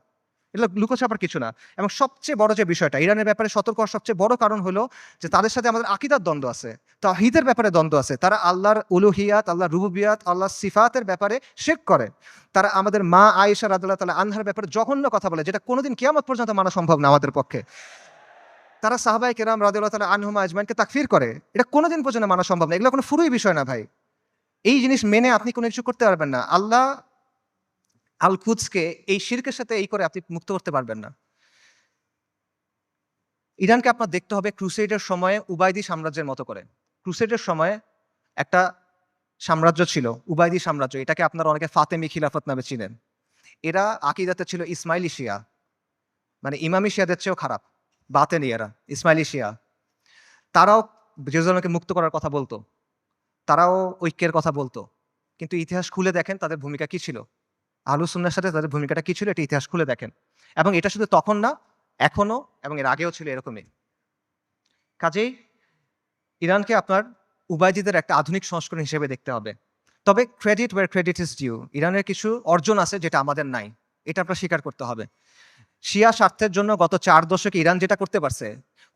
এগুলো লুকোছাপার কিছু না। এবং সবচেয়ে বড় যে বিষয়টা, ইরানের ব্যাপারে সতর্ক হওয়ার সবচেয়ে বড় কারণ হলো যে তাদের সাথে আমাদের আকীদার দ্বন্দ্ব আছে, তাওহীদের ব্যাপারে দ্বন্দ্ব আছে। তারা আল্লাহর উলুহিয়াত, আল্লাহর রুবুবিয়াত, আল্লাহর সিফাতের ব্যাপারে শিরক করে। তারা আমাদের মা আয়েশা রাদিয়াল্লাহু তাআলা আনহার ব্যাপারে জঘন্য কথা বলে, যেটা কোনোদিন কিয়ামত পর্যন্ত মানা সম্ভব না আমাদের পক্ষে। তারা সাহাবায়ে কেরাম রাদিয়াল্লাহু তাআলা আনহুম আজমাইনকে তাকফির করে, এটা কোনোদিন পর্যন্ত মানা সম্ভব না। এগুলো কোনো ফুরুই বিষয় না ভাই। এই জিনিস মেনে আপনি কোনো কিছু করতে পারবেন না। আল্লাহ আল কুদসকে এই শিরকের সাথে এই করে আপনি মুক্ত করতে পারবেন না। ইরানকে আপনার দেখতে হবে ক্রুসেডের সময়ে উবাইদি সাম্রাজ্যের মতো করে। ক্রুসেডের সময়ে একটা সাম্রাজ্য ছিল, উবাইদি সাম্রাজ্য। এটাকে আপনারা অনেকে ফাতেমি খিলাফত নামে চিনেন। এরা আকিদাতে ছিল ইসমাইলি শিয়া, মানে ইমামি শিয়াদের চেয়েও খারাপ, বাতেনি এরা, ইসমাইলি শিয়া। তারাও জেরুজালেমকে মুক্ত করার কথা বলতো, তারাও ঐক্যের কথা বলতো, কিন্তু ইতিহাস খুলে দেখেন তাদের ভূমিকা কি ছিল। আহলুস সুন্নাহর সাথে তাদের ভূমিকাটা কি ছিল, এটা ইতিহাস খুলে দেখেন। এবং এটা শুধু তখন না, এখনো এবং এর আগেও ছিল এরকমই। কাজেই ইরানকে আপনার উবাইদিদের একটা আধুনিক সংস্করণ হিসেবে দেখতে হবে। তবে credit where credit is due, ইরানের কিছু অর্জন আছে যেটা আমাদের নাই, এটা আপনার স্বীকার করতে হবে। শিয়া স্বার্থের জন্য গত 4 দশকে ইরান যেটা করতে পারছে,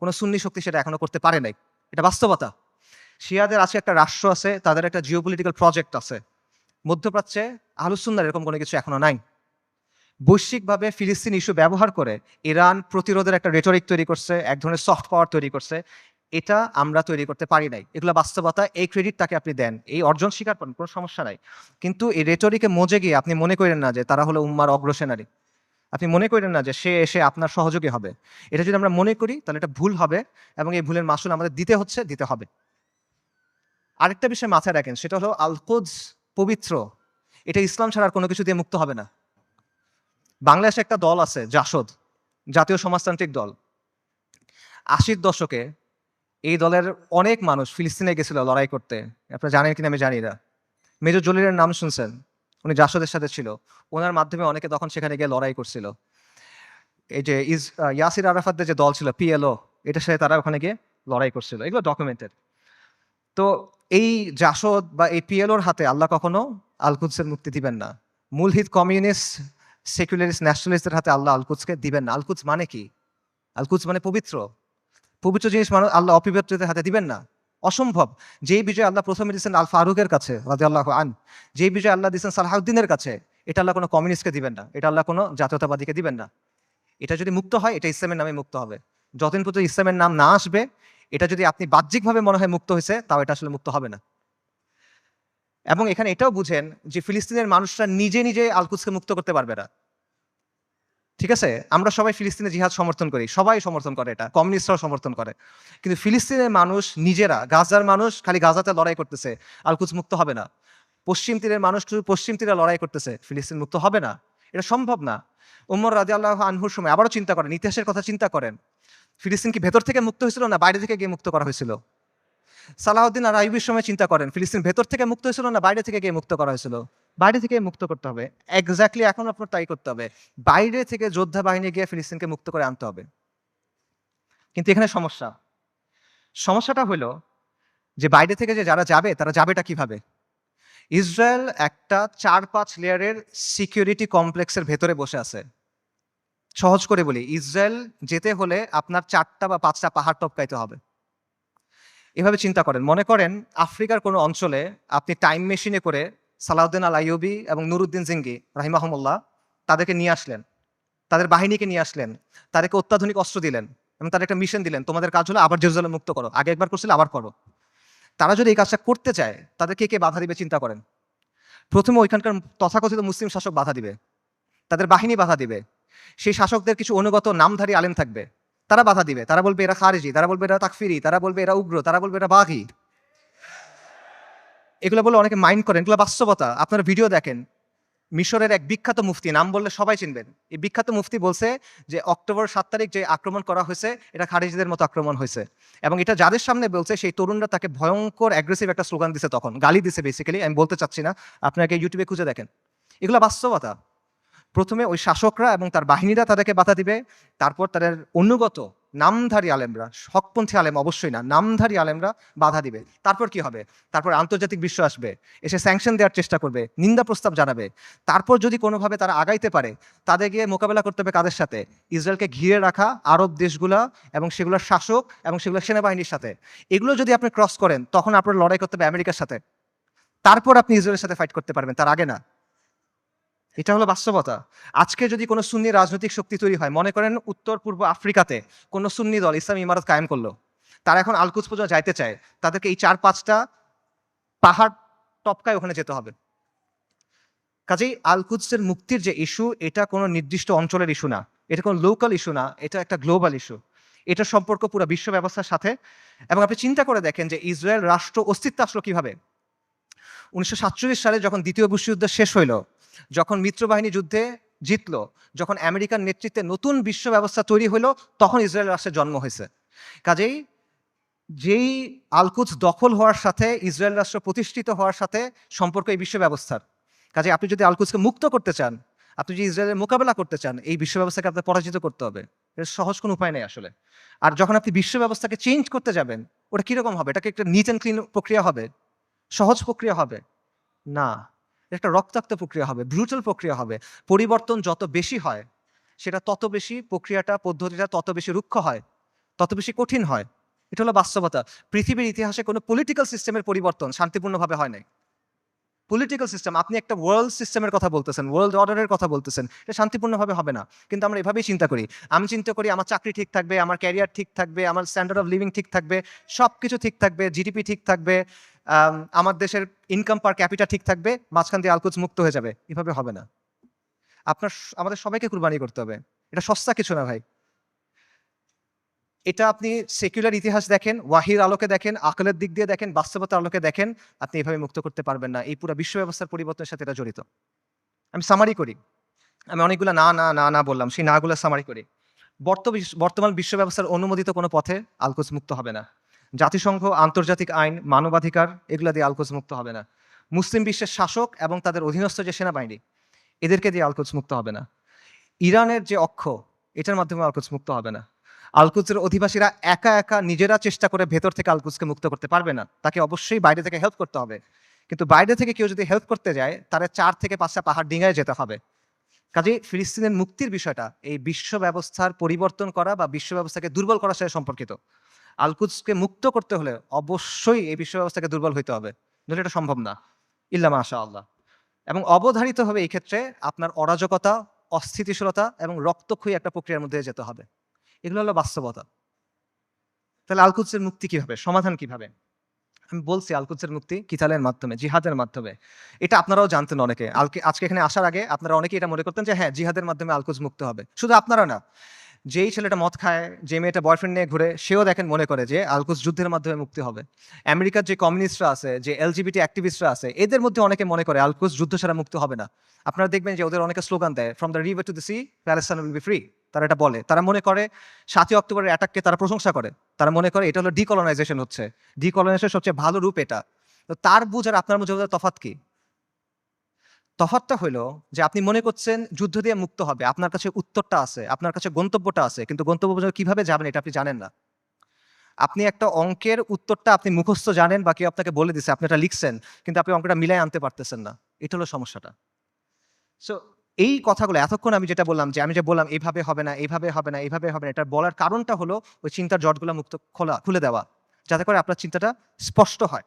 কোনো সুন্নি শক্তি সেটা এখনো করতে পারে নাই, এটা বাস্তবতা। শিয়াদের আছে একটা রাষ্ট্র আছে, তাদের একটা জিওপলিটিক্যাল প্রজেক্ট আছে। মধ্যপ্রাচ্যে আহলুস সুন্নাহর এরকম কোনো কিছু এখনো নাই। বৈশ্বিকভাবে ফিলিস্তিন ইস্যু ব্যবহার করে ইরান প্রতিরোধের একটা রেটরিক তৈরি করছে, এক ধরনের সফট পাওয়ার তৈরি করছে। এটা আমরা তৈরি করতে পারি নাই, এগুলো বাস্তবতা। এই ক্রেডিট তাকে আপনি দেন, এই অর্জন স্বীকার করেন, কোনো সমস্যা নাই। কিন্তু এই রেটরিকে মজে গিয়ে আপনি মনে করেন না যে তারা হলো উম্মার অগ্রসেনারী, আপনি মনে করেন না যে সে এসে আপনার সহযোগী হবে। এটা যদি আমরা মনে করি তাহলে এটা ভুল হবে, এবং এই ভুলের মাসুল আমাদের দিতে হবে। আরেকটা বিষয় মাথায় রাখেন, সেটা হলো আল কুদস পবিত্র, এটা ইসলাম ছাড়া আর কোনো কিছু দিয়ে মুক্ত হবে না। বাংলাদেশে একটা দল আছে জাসদ, জাতীয় সমাজতান্ত্রিক দল। 80-র দশকে এই দলের অনেক মানুষ ফিলিস্তিনে গেছিল লড়াই করতে। আপনারা জানেন কিনা আমি জানি না। মেজর জলিলের নাম শুনছেন, উনি জাসদের সাথে ছিল। ওনার মাধ্যমে অনেকে তখন সেখানে গিয়ে লড়াই করছিল। এই যে ইয়াসির আরাফাতদের যে দল ছিল পিএলও, এটার সাথে তারা ওখানে গিয়ে লড়াই করছিল, এগুলো ডকুমেন্টেড। তো এই জাসদ বা এই পিএলওর হাতে আল্লাহ কখনো আল কুদসের মুক্তি দিবেন না। মূলহিত কমিউনিস্ট সেকুলারিস্ট ন্যাশনালিস্টদের হাতে আল্লাহ আল কুদসকে দিবেন না। আল কুদস মানে কি? আল কুদস মানে পবিত্র, পবিত্র জিনিস মানুষ আল্লাহ অপবিত্রদের হাতে দিবেন না, অসম্ভব। যেই বিজয় আল্লাহ প্রথমে দিচ্ছেন আল ফারুকের কাছে রাদিয়াল্লাহু আন, যেই বিজয় আল্লাহ দিচ্ছেন সালাহউদ্দিনের কাছে, এটা আল্লাহ কোনো কমিউনিস্টকে দিবেন না, এটা আল্লাহ কোনো জাতীয়তাবাদীকে দিবেন না। এটা যদি মুক্ত হয়, এটা ইসলামের নামে মুক্ত হবে। যতদিন পর্যন্ত ইসলামের নাম না আসবে, এটা যদি আপনি বাহ্যিকভাবে মনে হয় মুক্ত হয়েছে, তাও এটা আসলে মুক্ত হবে না। এবং এখানে এটাও বুঝেন যে ফিলিস্তিনের মানুষরা নিজে নিজে আল কুদসকে মুক্ত করতে পারবে না। ঠিক আছে, আমরা সবাই ফিলিস্তিনে জিহাদ সমর্থন করি, সবাই সমর্থন করে, এটা কমিউনিস্টরাও সমর্থন করে, কিন্তু ফিলিস্তিনের মানুষ নিজেরা, গাজার মানুষ খালি গাজাতে লড়াই করতেছে, আল কুদস মুক্ত হবে না। পশ্চিম তীরের মানুষ শুধু পশ্চিম তীরে লড়াই করতেছে, ফিলিস্তিন মুক্ত হবে না, এটা সম্ভব না। উমর রাদিয়াল্লাহু আনহুর সময় আবারও চিন্তা করেন, ইতিহাসের কথা চিন্তা করেন, ফিলিস্তিন কি ভেতর থেকে মুক্ত হয়েছিল না বাইরে থেকে গিয়ে মুক্ত করা হয়েছিল? সালাহউদ্দিন আর আইয়ুবের সময় চিন্তা করেন, ফিলিস্তিন ভেতর থেকে মুক্ত হয়েছিল না বাইরে থেকে গিয়ে মুক্ত করা হয়েছিল? বাইরে থেকে মুক্ত করতে হবে। এক্স্যাক্টলি এখন আপনার তাই করতে হবে, বাইরে থেকে যোদ্ধা বাহিনী গিয়ে ফিলিস্তিনকে মুক্ত করে আনতে হবে। কিন্তু এখানে সমস্যাটা হলো যে বাইরে থেকে যে যারা যাবে তারা যাবেটা কিভাবে? ইসরায়েল একটা 4-5 লেয়ারের সিকিউরিটি কমপ্লেক্সের ভেতরে বসে আছে। সহজ করে বলি, ইসরায়েল যেতে হলে আপনার 4টা বা 5টা পাহাড় টপকাইতে হবে। এভাবে চিন্তা করেন, মনে করেন আফ্রিকার কোনো অঞ্চলে আপনি টাইম মেশিনে করে সালাউদ্দিন আল আইয়ুবী এবং নুরুদ্দিন জিঙ্গি রাহিমাহুমুল্লাহ তাদেরকে নিয়ে আসলেন, তাদের বাহিনীকে নিয়ে আসলেন, তাদেরকে অত্যাধুনিক অস্ত্র দিলেন এবং তাদের একটা মিশন দিলেন, তোমাদের কাজ হলো আবার জেরুজালেম মুক্ত করো, আগে একবার করছিলে আবার করো। তারা যদি এই কাজটা করতে চায় তাদেরকে কে বাধা দিবে চিন্তা করেন। প্রথমে ওইখানকার তথাকথিত মুসলিম শাসক বাধা দিবে, তাদের বাহিনী বাধা দিবে, সেই শাসকদের কিছু অনুগত নামধারী আলেম থাকবে, তারা বাধা দিবে, তারা বলবে এরা খারিজি, তারা বলবে এরা তাকফিরি, তারা বলবে এরা উগ্র, তারা বলবে এরা বাঘি। এগুলো বলে অনেকে মাইন্ড করেন, এগুলো বাস্তবতা। আপনারা ভিডিও দেখেন, মিশরের এক বিখ্যাত মুফতি, নাম বললে সবাই চিনবেন, এই বিখ্যাত মুফতি বলছে যে অক্টোবর 7 তারিখ যে আক্রমণ করা হয়েছে এটা খারিজিদের মতো আক্রমণ হয়েছে, এবং এটা যাদের সামনে বলছে সেই তরুণরা তাকে ভয়ঙ্কর অ্যাগ্রেসিভ একটা স্লোগান দিছে, তখন গালি দিছে বেসিক্যালি, আমি বলতে চাচ্ছি না, আপনাকে ইউটিউবে খুঁজে দেখেন, এগুলো বাস্তবতা। প্রথমে ওই শাসকরা এবং তার বাহিনীরা তাদেরকে বাধা দিবে, তারপর তাদের অনুগত নামধারী আলেমরা, হকপন্থী আলেম অবশ্যই না, নামধারী আলেমরা বাধা দিবে। তারপর কি হবে? তারপর আন্তর্জাতিক বিশ্ব আসবে, এসে স্যাংশন দেওয়ার চেষ্টা করবে, নিন্দা প্রস্তাব জানাবে। তারপর যদি কোনোভাবে তারা আগাইতে পারে, তাদের গিয়ে মোকাবেলা করতে হবে কাদের সাথে? ইসরায়েলকে ঘিরে রাখা আরব দেশগুলা এবং সেগুলোর শাসক এবং সেগুলোর সেনাবাহিনীর সাথে। এগুলো যদি আপনি ক্রস করেন তখন আপনার লড়াই করতে হবে আমেরিকার সাথে, তারপর আপনি ইসরায়েলের সাথে ফাইট করতে পারবেন, তার আগে না। এটা হলো বাস্তবতা। আজকে যদি কোনো সুন্নি রাজনৈতিক শক্তি তৈরি হয়, মনে করেন উত্তর পূর্ব আফ্রিকাতে কোনো সুন্নি দল ইসলামী ইমারত কায়েম করলো, তারা এখন আল কুদস পর্যন্ত যাইতে চায়, তাদেরকে এই 4-5টা পাহাড় টপকায় ওখানে যেতে হবে। কাজেই আল কুদসের মুক্তির যে ইস্যু, এটা কোনো নির্দিষ্ট অঞ্চলের ইস্যু না, এটা কোনো লোকাল ইস্যু না, এটা একটা গ্লোবাল ইস্যু। এটার সম্পর্ক পুরো বিশ্ব ব্যবস্থার সাথে। এবং আপনি চিন্তা করে দেখেন যে ইসরায়েল রাষ্ট্র অস্তিত্ব আসলো কিভাবে। 1947 সালে যখন দ্বিতীয় বিশ্বযুদ্ধ শেষ হইল, যখন মিত্রবাহিনী যুদ্ধে জিতলো, যখন আমেরিকার নেতৃত্বে নতুন বিশ্ব ব্যবস্থা তৈরি হলো, তখন ইসরায়েল রাষ্ট্রের জন্ম হয়েছে। কাজেই যেই আল কুদস দখল হওয়ার সাথে ইসরায়েল রাষ্ট্র প্রতিষ্ঠিত হওয়ার সাথে সম্পর্ক এই বিশ্ব ব্যবস্থার। কাজে আপনি যদি আল কুদসকে মুক্ত করতে চান, আপনি যদি ইসরায়েলের মোকাবেলা করতে চান, এই বিশ্ব ব্যবস্থাকে আপনার পরাজিত করতে হবে। এর সহজ কোনো উপায় নেই আসলে। আর যখন আপনি বিশ্ব ব্যবস্থাকে চেঞ্জ করতে যাবেন, ওটা কিরকম হবে? এটাকে একটা নিট অ্যান্ড ক্লিন প্রক্রিয়া হবে? সহজ প্রক্রিয়া হবে না, একটা রক্তাক্ত প্রক্রিয়া হবে, ব্রুটাল প্রক্রিয়া হবে। পরিবর্তন যত বেশি হয়, সেটা তত বেশি প্রক্রিয়াটা, পদ্ধতিটা তত বেশি রুক্ষ হয়, তত বেশি কঠিন হয়। এটা হলো বাস্তবতা। পৃথিবীর ইতিহাসে কোনো পলিটিক্যাল সিস্টেমের পরিবর্তন শান্তিপূর্ণভাবে হয় নাই। পলিটিক্যাল সিস্টেম, আপনি একটা ওয়ার্ল্ড সিস্টেমের কথা বলতেছেন, ওয়ার্ল্ড অর্ডারের কথা বলতেছেন, এটা শান্তিপূর্ণভাবে হবে না। কিন্তু আমরা এভাবেই চিন্তা করি। আমি চিন্তা করি আমার চাকরি ঠিক থাকবে, আমার ক্যারিয়ার ঠিক থাকবে, আমার স্ট্যান্ডার্ড অফ লিভিং ঠিক থাকবে, সব কিছু ঠিক থাকবে, জিডিপি ঠিক থাকবে, আমার দেশের ইনকাম পার ক্যাপিটা ঠিক থাকবে, মাঝখান দিয়ে আল কুদস মুক্ত হয়ে যাবে। এভাবে হবে না। আপনার আমাদের সবাইকে কুরবানি করতে হবে। এটা সস্তা কিছু না ভাই। এটা আপনি সেকুলার ইতিহাস দেখেন, ওয়াহির আলোকে দেখেন, আকলের দিক দিয়ে দেখেন, বাস্তবতার আলোকে দেখেন, আপনি এভাবে মুক্ত করতে পারবেন না। এই পুরো বিশ্ব ব্যবস্থার পরিবর্তনের সাথে এটা জড়িত। আমি সামারি করি। আমি অনেকগুলো না না না না বললাম, সেই নাগুলো সামারি করি। বর্তমান বিশ্ব ব্যবস্থার অনুমোদিত কোনো পথে আল কুদস মুক্ত হবে না। জাতিসংঘ, আন্তর্জাতিক আইন, মানবাধিকার, এগুলো দিয়ে আল কুদস মুক্ত হবে না। মুসলিম বিশ্বের শাসক এবং তাদের অধীনস্থ যে সেনাবাহিনী, এদেরকে দিয়ে আল কুদস মুক্ত হবে না। ইরানের যে অক্ষ, এটার মাধ্যমে আল কুদস মুক্ত হবে না। আল কুদসের অধিবাসীরা একা একা নিজেরা চেষ্টা করে ভেতর থেকে আল কুদসকে মুক্ত করতে পারবে না, তাকে অবশ্যই বাইরে থেকে হেল্প করতে হবে। কিন্তু বাইরে থেকে কেউ যদি হেল্প করতে যায়, তারা 4 থেকে 5টা পাহাড় ডিঙায় যেতে হবে। কাজে ফিলিস্তিনের মুক্তির বিষয়টা এই বিশ্ব ব্যবস্থার পরিবর্তন করা বা বিশ্ব ব্যবস্থাকে দুর্বল করার সাথে সম্পর্কিত। আল কুদসকে মুক্ত করতে হলে অবশ্যই এই বিশ্ব ব্যবস্থাকে দুর্বল হইতে হবে, নইলে এটা সম্ভব না, ইল্লা মাশা আল্লাহ। এবং অবধারিতভাবে এই ক্ষেত্রে আপনার অরাজকতা, অস্থিতিশীলতা এবং রক্তক্ষয়ী একটা প্রক্রিয়ার মধ্যে যেতে হবে। এগুলো হলো বাস্তবতা। তাহলে আল কুদসের মুক্তি কিভাবে, সমাধান কিভাবে? আমি বলছি আল-কুদসের মুক্তি কিতালের মাধ্যমে, জিহাদের মাধ্যমে। এটা আপনারাও জানতেন অনেকে। আজকে এখানে আসার আগে আপনারা অনেকেই এটা মনে করতেন যে হ্যাঁ, জিহাদের মাধ্যমে আল-কুদস মুক্ত হবে। শুধু আপনারা না, যেই ছেলেটা মদ খায়, যে মেয়েটা বয়ফ্রেন্ড নিয়ে ঘুরে, সেও দেখেন মনে করে যে আল-কুদস যুদ্ধের মাধ্যমে মুক্তি হবে। আমেরিকার যে কমিউনিস্টরা আছে, যে এলজিবিটি অ্যাক্টিভিস্টরা আছে, এদের মধ্যে অনেকে মনে করে আল-কুদস যুদ্ধ ছাড়া মুক্ত হবে না। আপনারা দেখবেন যে ওদের অনেকে স্লোগান দেয়, "from the river to the sea, Palestine will be free." তারা এটা বলে। তারা মনে করে ৭ই অক্টোবরের অ্যাটাককে তারা প্রশংসা করে। তারা মনে করে এটা হলো ডিকলোনাইজেশন হচ্ছে। ডিকলোনাইজেশনের সবচেয়ে ভালো রূপ এটা। তো তার বুঝ আর আপনার বুঝে তফাৎ কি? তফাৎটা হইলো যে আপনি মনে করছেন যুদ্ধ দিয়ে মুক্ত হবে। আপনার কাছে উত্তরটা আছে, আপনার কাছে গন্তব্যটা আছে। কিন্তু গন্তব্য পর্যন্ত কিভাবে যাবেন এটা আপনি জানেন না। আপনি একটা অঙ্কের উত্তরটা আপনি মুখস্থ জানেন বা কেউ আপনাকে বলে দিছে, আপনি এটা লিখছেন, কিন্তু আপনি অঙ্কটা মিলায় আনতে পারতেছেন না। এটা হলো সমস্যাটা। সো এই কথাগুলো এতক্ষণ আমি যেটা বললাম যে আমি যে বললাম এভাবে হবে না, এভাবে হবে না, এভাবে হবে না, এটার বলার কারণটা হলো ওই চিন্তার জটগুলো খুলে দেওয়া। যাতে করে আপনার চিন্তাটা স্পষ্ট হয়।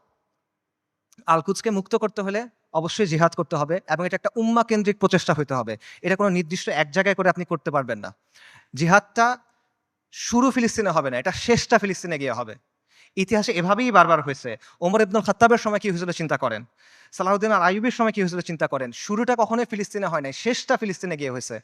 আল-কুদসকে মুক্ত করতে হলে অবশ্যই জিহাদ করতে হবে এবং এটা একটা উম্মাহ কেন্দ্রিক প্রচেষ্টা হইতে হবে। এটা কোনো নির্দিষ্ট এক জায়গায় করে আপনি করতে পারবেন না। জিহাদটা শুরু ফিলিস্তিনে হবে না, এটা শেষটা ফিলিস্তিনে গিয়ে হবে। ইতিহাসে এভাবেই বারবার হয়েছে। ওমর ইবনুল খাত্তাবের সময় কি হয়েছিল চিন্তা করেন। সালাহউদ্দিন আল আইয়ুবের সময় কি হয়েছিল চিন্তা করেন। শুরুটা কখনোই ফিলিস্তিনে হয় নাই, শেষটা ফিলিস্তিনে গিয়ে হয়েছে।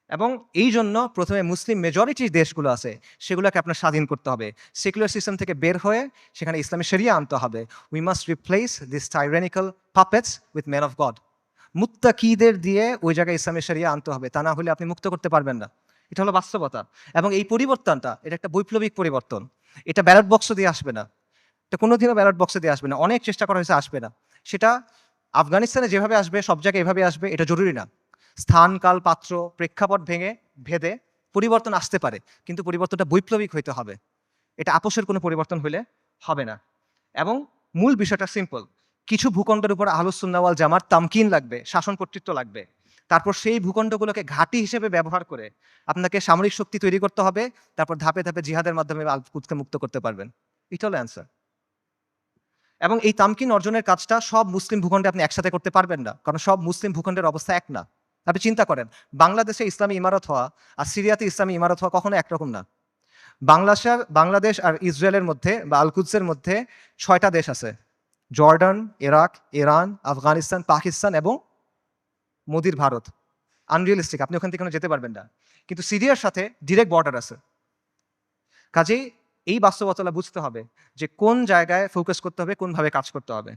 এবং এই জন্য প্রথমে মুসলিম মেজরিটি দেশগুলো আছে সেগুলোকে আপনার স্বাধীন করতে হবে। সেকুলার সিস্টেম থেকে বের হয়ে সেখানে ইসলামী শরিয়া আনতে হবে। We must replace this tyrannical puppets with men of God. মুত্তাকিদের দিয়ে ওই জায়গায় ইসলামী শরিয়া আনতে হবে, তা না হলে আপনি মুক্ত করতে পারবেন না। এটা হলো বাস্তবতা। এবং এই পরিবর্তনটা এটা একটা বৈপ্লবিক পরিবর্তন। এটা ব্যালট বক্স দিয়ে আসবে না, এটা কোনোদিনও ব্যালট বক্সে দিয়ে আসবে না। অনেক চেষ্টা করা হয়েছে, আসবে না। সেটা আফগানিস্তানে যেভাবে আসবে, সব জায়গায় এভাবে আসবে, এটা জরুরি না। স্থান, কাল, পাত্র, প্রেক্ষাপট ভেদে পরিবর্তন আসতে পারে, কিন্তু পরিবর্তনটা বৈপ্লবিক হইতে হবে। এটা আপোষের কোনো পরিবর্তন হইলে হবে না। এবং মূল বিষয়টা সিম্পল। কিছু ভূখণ্ডের উপর আহলুস সুন্নাহ ওয়াল জামাত তামকিন লাগবে, শাসন কর্তৃত্ব লাগবে। তারপর সেই ভূখণ্ডগুলোকে ঘাঁটি হিসেবে ব্যবহার করে আপনাকে সামরিক শক্তি তৈরি করতে হবে। তারপর ধাপে ধাপে জিহাদের মাধ্যমে আল-কুদসকে মুক্ত করতে পারবেন। এটা হলো অ্যান্সার। এবং এই তামকিন অর্জনের কাজটা সব মুসলিম ভূখণ্ডে আপনি একসাথে করতে পারবেন না, কারণ সব মুসলিম ভূখণ্ডের অবস্থা এক না। আপনি চিন্তা করেন, বাংলাদেশে ইসলামী ইমারত হওয়া আর সিরিয়াতে ইসলামী ইমারত হওয়া কখনো একরকম না। বাংলাদেশ আর ইসরায়েলের মধ্যে বা আল-কুদসের মধ্যে ৬টা দেশ আছে: Jordan, Iraq, Iran, Afghanistan, Pakistan এবং মোদির ভারত। আনরিয়েলিস্টিক, আপনি ওখান থেকে কোনো যেতে পারবেন না। কিন্তু সিরিয়ার সাথে ডিরেক্ট বর্ডার আছে। কাজেই এই বাস্তবতা বুঝতে হবে যে কোন জায়গায় ফোকাস করতে হবে, কোনভাবে কাজ করতে হবে।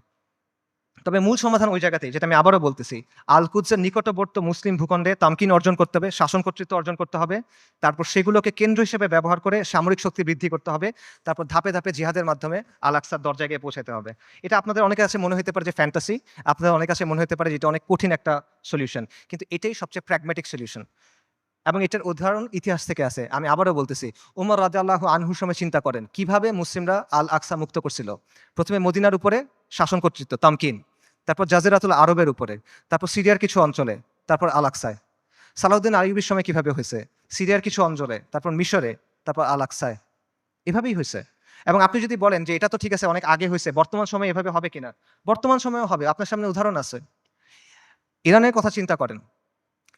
তবে মূল সমাধান ওই জায়গাতেই, যেটা আমি আবারও বলতেছি, আল-কুদসের নিকটবর্তী মুসলিম ভূখণ্ডে তামকিন অর্জন করতে হবে, শাসন কর্তৃত্ব অর্জন করতে হবে। তারপর সেগুলোকে কেন্দ্র হিসেবে ব্যবহার করে সামরিক শক্তি বৃদ্ধি করতে হবে। তারপর ধাপে ধাপে জিহাদের মাধ্যমে আল-আকসার দরজায় গিয়ে পৌঁছাতে হবে। এটা আপনাদের অনেকের কাছে মনে হতে পারে যে ফ্যান্টাসি, আপনাদের অনেকের কাছে মনে হতে পারে যে এটা অনেক কঠিন একটা সলিউশন, কিন্তু এটাই সবচেয়ে প্র্যাগম্যাটিক সলিউশন। এবং এটার উদাহরণ ইতিহাস থেকে আছে। আমি আবারও বলতেছি, উমর রাদিয়াল্লাহু আনহুর সময় চিন্তা করেন কিভাবে মুসলিমরা আল-আকসা মুক্ত করছিল। প্রথমে মদিনার উপরে শাসন কর্তৃত্ব, তামকিন, তারপর জাজিরাতুল আরবের উপরে, তারপর সিরিয়ার কিছু অঞ্চলে, তারপর আল-আকসায়। সালাউদ্দিন আইয়ুবীর সময় কিভাবে হয়েছে, সিরিয়ার কিছু অঞ্চলে, তারপর মিশরে, তারপর আল-আকসায়। এভাবেই হয়েছে। এবং আপনি যদি বলেন যে এটা তো ঠিক আছে, অনেক আগে হয়েছে, বর্তমান সময়ে এভাবে হবে কিনা, বর্তমান সময়েও হবে। আপনার সামনে উদাহরণ আছে। ইরানের কথা চিন্তা করেন।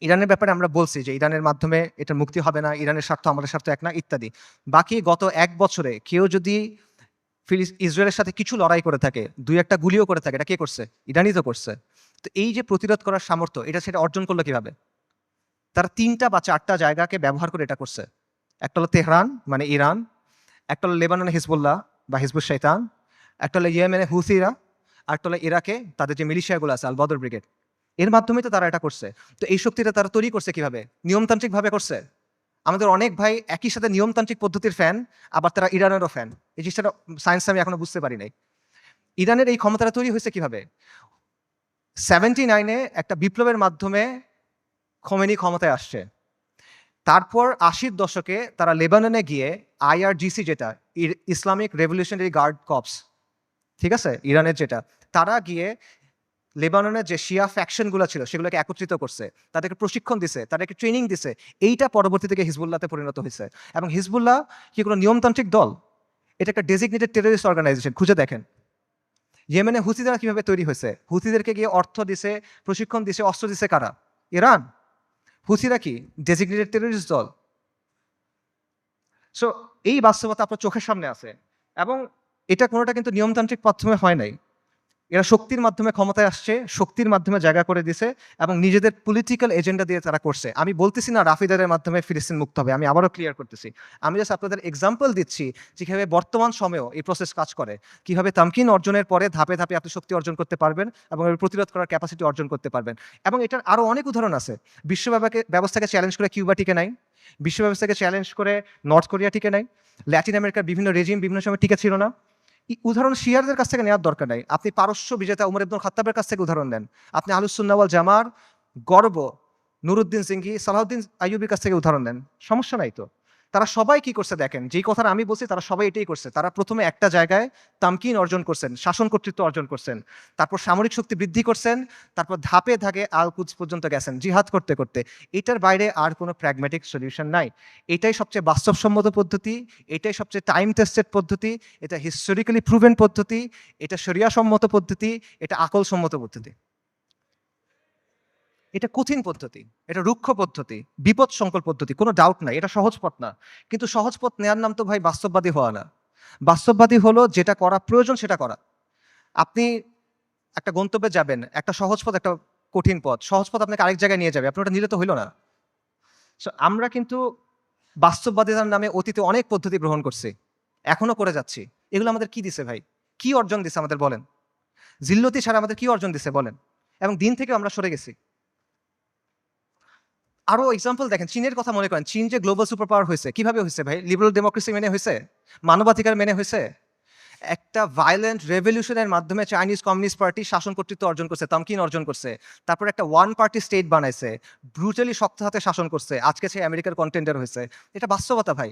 ইরানের ব্যাপারে আমরা বলছি যে ইরানের মাধ্যমে এটা মুক্তি হবে না, ইরানের স্বার্থ আমাদের স্বার্থ এক না, ইত্যাদি। বাকি গত ১ বছরে কেউ যদি ইসরায়েলের সাথে কিছু লড়াই করে থাকে, ২-১টা গুলিও করে থাকে, এটা কে করছে? ইরানই তো করছে। তো এই যে প্রতিরোধ করার সামর্থ্য, এটা সেটা অর্জন করলো কিভাবে? তারা ৩টা বা ৪টা জায়গাকে ব্যবহার করে এটা করছে। একটা হলো তেহরান মানে ইরান, একটা হলো লেবাননে হিজবুল্লাহ বা হিজবুল শয়তান, একটা হলো ইয়েমেনে হুথিরা, আরেকটা হলো ইরাকে তাদের যে মিলিশিয়াগুলো আছে আল বদর ব্রিগেড। এর মাধ্যমে তো তারা এটা করছে। তো এই শক্তিটা তারা তৈরি করছে কিভাবে? নিয়মতান্ত্রিকভাবে করছে। আমাদের অনেক ভাই একই সাথে নিয়মতান্ত্রিক পদ্ধতির ফ্যান, আবার তারা ইরানেরও ফ্যান। এই জিনিসটা সায়েন্স আমি এখনো বুঝতে পারি নাই। ইরানের এই ক্ষমতাটা তৈরি হয়েছে কিভাবে? 79 একটা বিপ্লবের মাধ্যমে খোমেনি ক্ষমতায় আসছে। তারপর ৮০-র দশকে তারা লেবাননে গিয়ে IRGC, যেটা ইসলামিক রেভলিউশনারি গার্ড কর্পস, ঠিক আছে? ইরানের যেটা, তারা গিয়ে লেবাননের যে শিয়া ফ্যাকশনগুলো ছিল সেগুলোকে একত্রিত করছে, তাদেরকে প্রশিক্ষণ দিছে, তাদেরকে ট্রেনিং দিছে। এইটা পরবর্তী থেকে হিজবুল্লাহতে পরিণত হয়েছে। এবং হিজবুল্লাহ কি কোনো নিয়মতান্ত্রিক দল? এটা একটা ডেজিগনেটেড টেররিস্ট অর্গানাইজেশন। খুঁজে দেখেন ইয়েমেনে হুথিরা কিভাবে তৈরি হয়েছে। হুথিদেরকে গিয়ে অর্থ দিছে, প্রশিক্ষণ দিছে, অস্ত্র দিছে কারা? ইরান। হুথিরা কি ডেজিগনেটেড টেররিস্ট দল? সো এই বাস্তবতা আপনার চোখের সামনে আছে। এবং এটা কোনোটা কিন্তু নিয়মতান্ত্রিক মাধ্যমে হয় নাই। এরা শক্তির মাধ্যমে ক্ষমতায় আসছে, শক্তির মাধ্যমে জায়গা করে দিছে এবং নিজেদের পলিটিক্যাল এজেন্ডা দিয়ে তারা করছে। আমি বলতেছি না রাফিদারের মাধ্যমে ফিলিস্তিন মুক্ত হবে, আমি আবারও ক্লিয়ার করতেছি। আমি জাস্ট আপনাদের এক্সাম্পল দিচ্ছি যে কিভাবে বর্তমান সময়েও এই প্রসেস কাজ করে, কিভাবে তামকিন অর্জনের পরে ধাপে ধাপে আপনি শক্তি অর্জন করতে পারবেন এবং এর প্রতিরোধ করার ক্যাপাসিটি অর্জন করতে পারবেন। এবং এটার আরও অনেক উদাহরণ আছে। বিশ্ব ব্যবস্থাকে চ্যালেঞ্জ করে কিউবা টিকে নাই, বিশ্ব ব্যবস্থাকে চ্যালেঞ্জ করে নর্থ কোরিয়া টিকে নাই, ল্যাটিন আমেরিকার বিভিন্ন রেজিম বিভিন্ন সময় টিকে ছিল না। উদাহরণ শিয়ারদের কাছ থেকে নেওয়ার দরকার নাই, আপনি পারস্য বিজেতা উমর ইবনুল খাত্তাবের কাছ থেকে উদাহরণ নেন, আপনি আহলুস সুন্নাহ ওয়াল জামার গর্ব নুরুদ্দিন সিংহি, সালাউদ্দিন আইয়ুবির কাছ থেকে উদাহরণ নেন, সমস্যা নাই তো। তারা সবাই কি করছে দেখেন, যেই কথাটা আমি বলছি তারা সবাই এটাই করছে। তারা প্রথমে একটা জায়গায় তামকিন অর্জন করছেন, শাসন কর্তৃত্ব অর্জন করছেন, তারপর সামরিক শক্তি বৃদ্ধি করছেন, তারপর ধাপে ধাপে আল কুদস পর্যন্ত গেছেন জিহাদ করতে করতে। এটার বাইরে আর কোনো প্র্যাগম্যাটিক সলিউশন নাই। এটাই সবচেয়ে বাস্তবসম্মত পদ্ধতি, এটাই সবচেয়ে টাইম টেস্টেড পদ্ধতি, এটা হিস্টোরিক্যালি প্রুভেন পদ্ধতি, এটা শরিয়া সম্মত পদ্ধতি, এটা আকল সম্মত পদ্ধতি। এটা কঠিন পদ্ধতি, এটা রুক্ষ পদ্ধতি, বিপদ সংকল পদ্ধতি, কোনো ডাউট নাই, এটা সহজ পথ না। কিন্তু সহজ পথ নেওয়ার নাম তো ভাই বাস্তববাদী হওয়া না। বাস্তববাদী হলো যেটা করা প্রয়োজন সেটা করা। আপনি একটা গন্তব্যে যাবেন, একটা সহজ পথ, একটা কঠিন পথ, সহজ পথ আপনাকে আরেক জায়গায় নিয়ে যাবে, আপনি ওটা নিলে তো হইল না। আমরা কিন্তু বাস্তববাদিতার নামে অতীতে অনেক পদ্ধতি গ্রহণ করছি, এখনো করে যাচ্ছি। এগুলো আমাদের কি দিছে ভাই, কি অর্জন দিছে আমাদের বলেন? জিল্লতি ছাড়া আমাদের কি অর্জন দিছে বলেন? এবং দিন থেকে আমরা সরে গেছি। আরো এক্সাম্পল দেখেন, চীনের কথা মনে করেন, চীন যে গ্লোবাল সুপার পাওয়ার হয়েছে কিভাবে হয়েছে ভাই? লিবারাল ডেমোক্রেসি মেনে হয়েছে, মানবাধিকার মেনে হয়েছে। একটা ভায়োলেন্ট রেভলিউশনের মাধ্যমে চাইনিজ কমিউনিস্ট পার্টি শাসন কর্তৃত্ব অর্জন করছে, তামকিন অর্জন করছে। তারপর একটা ওয়ান পার্টি স্টেট বানাইছে, ব্রুটালি শক্ত হাতে শাসন করছে, আজকে সে আমেরিকার কন্টেন্ডার হয়েছে। এটা বাস্তবতা ভাই।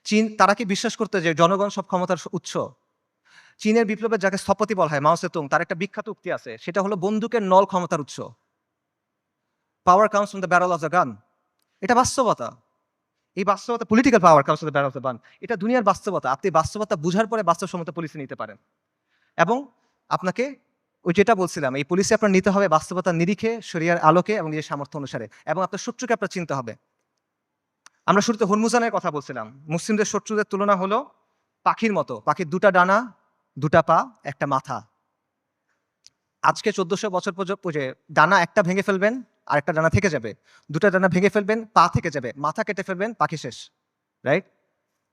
চীন, তারা কি বিশ্বাস করতে যে জনগণ সব ক্ষমতার উৎস? চীনের বিপ্লবের যাকে স্থপতি বলা হয় মাও সেতুং, তার একটা বিখ্যাত উক্তি আছে, সেটা হলো বন্দুকের নল ক্ষমতার উৎস। পাওয়ার comes from the barrel of the gun. এটা বাস্তবতা। এই বাস্তবতা, political power comes from the barrel of the gun, এটা দুনিয়ার বাস্তবতা। আপনি বাস্তবতা বুঝার পরে বাস্তবসম্মত পলিসি নিতে পারেন। এবং আপনাকে ওই যেটা বলছিলাম, এই পলিসি আপনার নিতে হবে বাস্তবতার নিরিখে, শরিয়ার আলোকে এবং নিজের সামর্থ্য অনুসারে, এবং আপনার শত্রুকে আপনার চিনতে হবে। আমরা শুরুতে হরমুজানের কথা বলছিলাম। মুসলিমদের শত্রুদের তুলনা হলো পাখির মতো, পাখির দুটা ডানা, দুটা পা, একটা মাথা। আজকে 1400 বছর পর্যন্ত ডানা একটা ভেঙে ফেলবেন আর একটা ডানা থেকে যাবে, দুটা ডানা ভেঙে ফেলবেন পা থেকে যাবে, মাথা কেটে ফেলবেন পাখি শেষ, রাইট?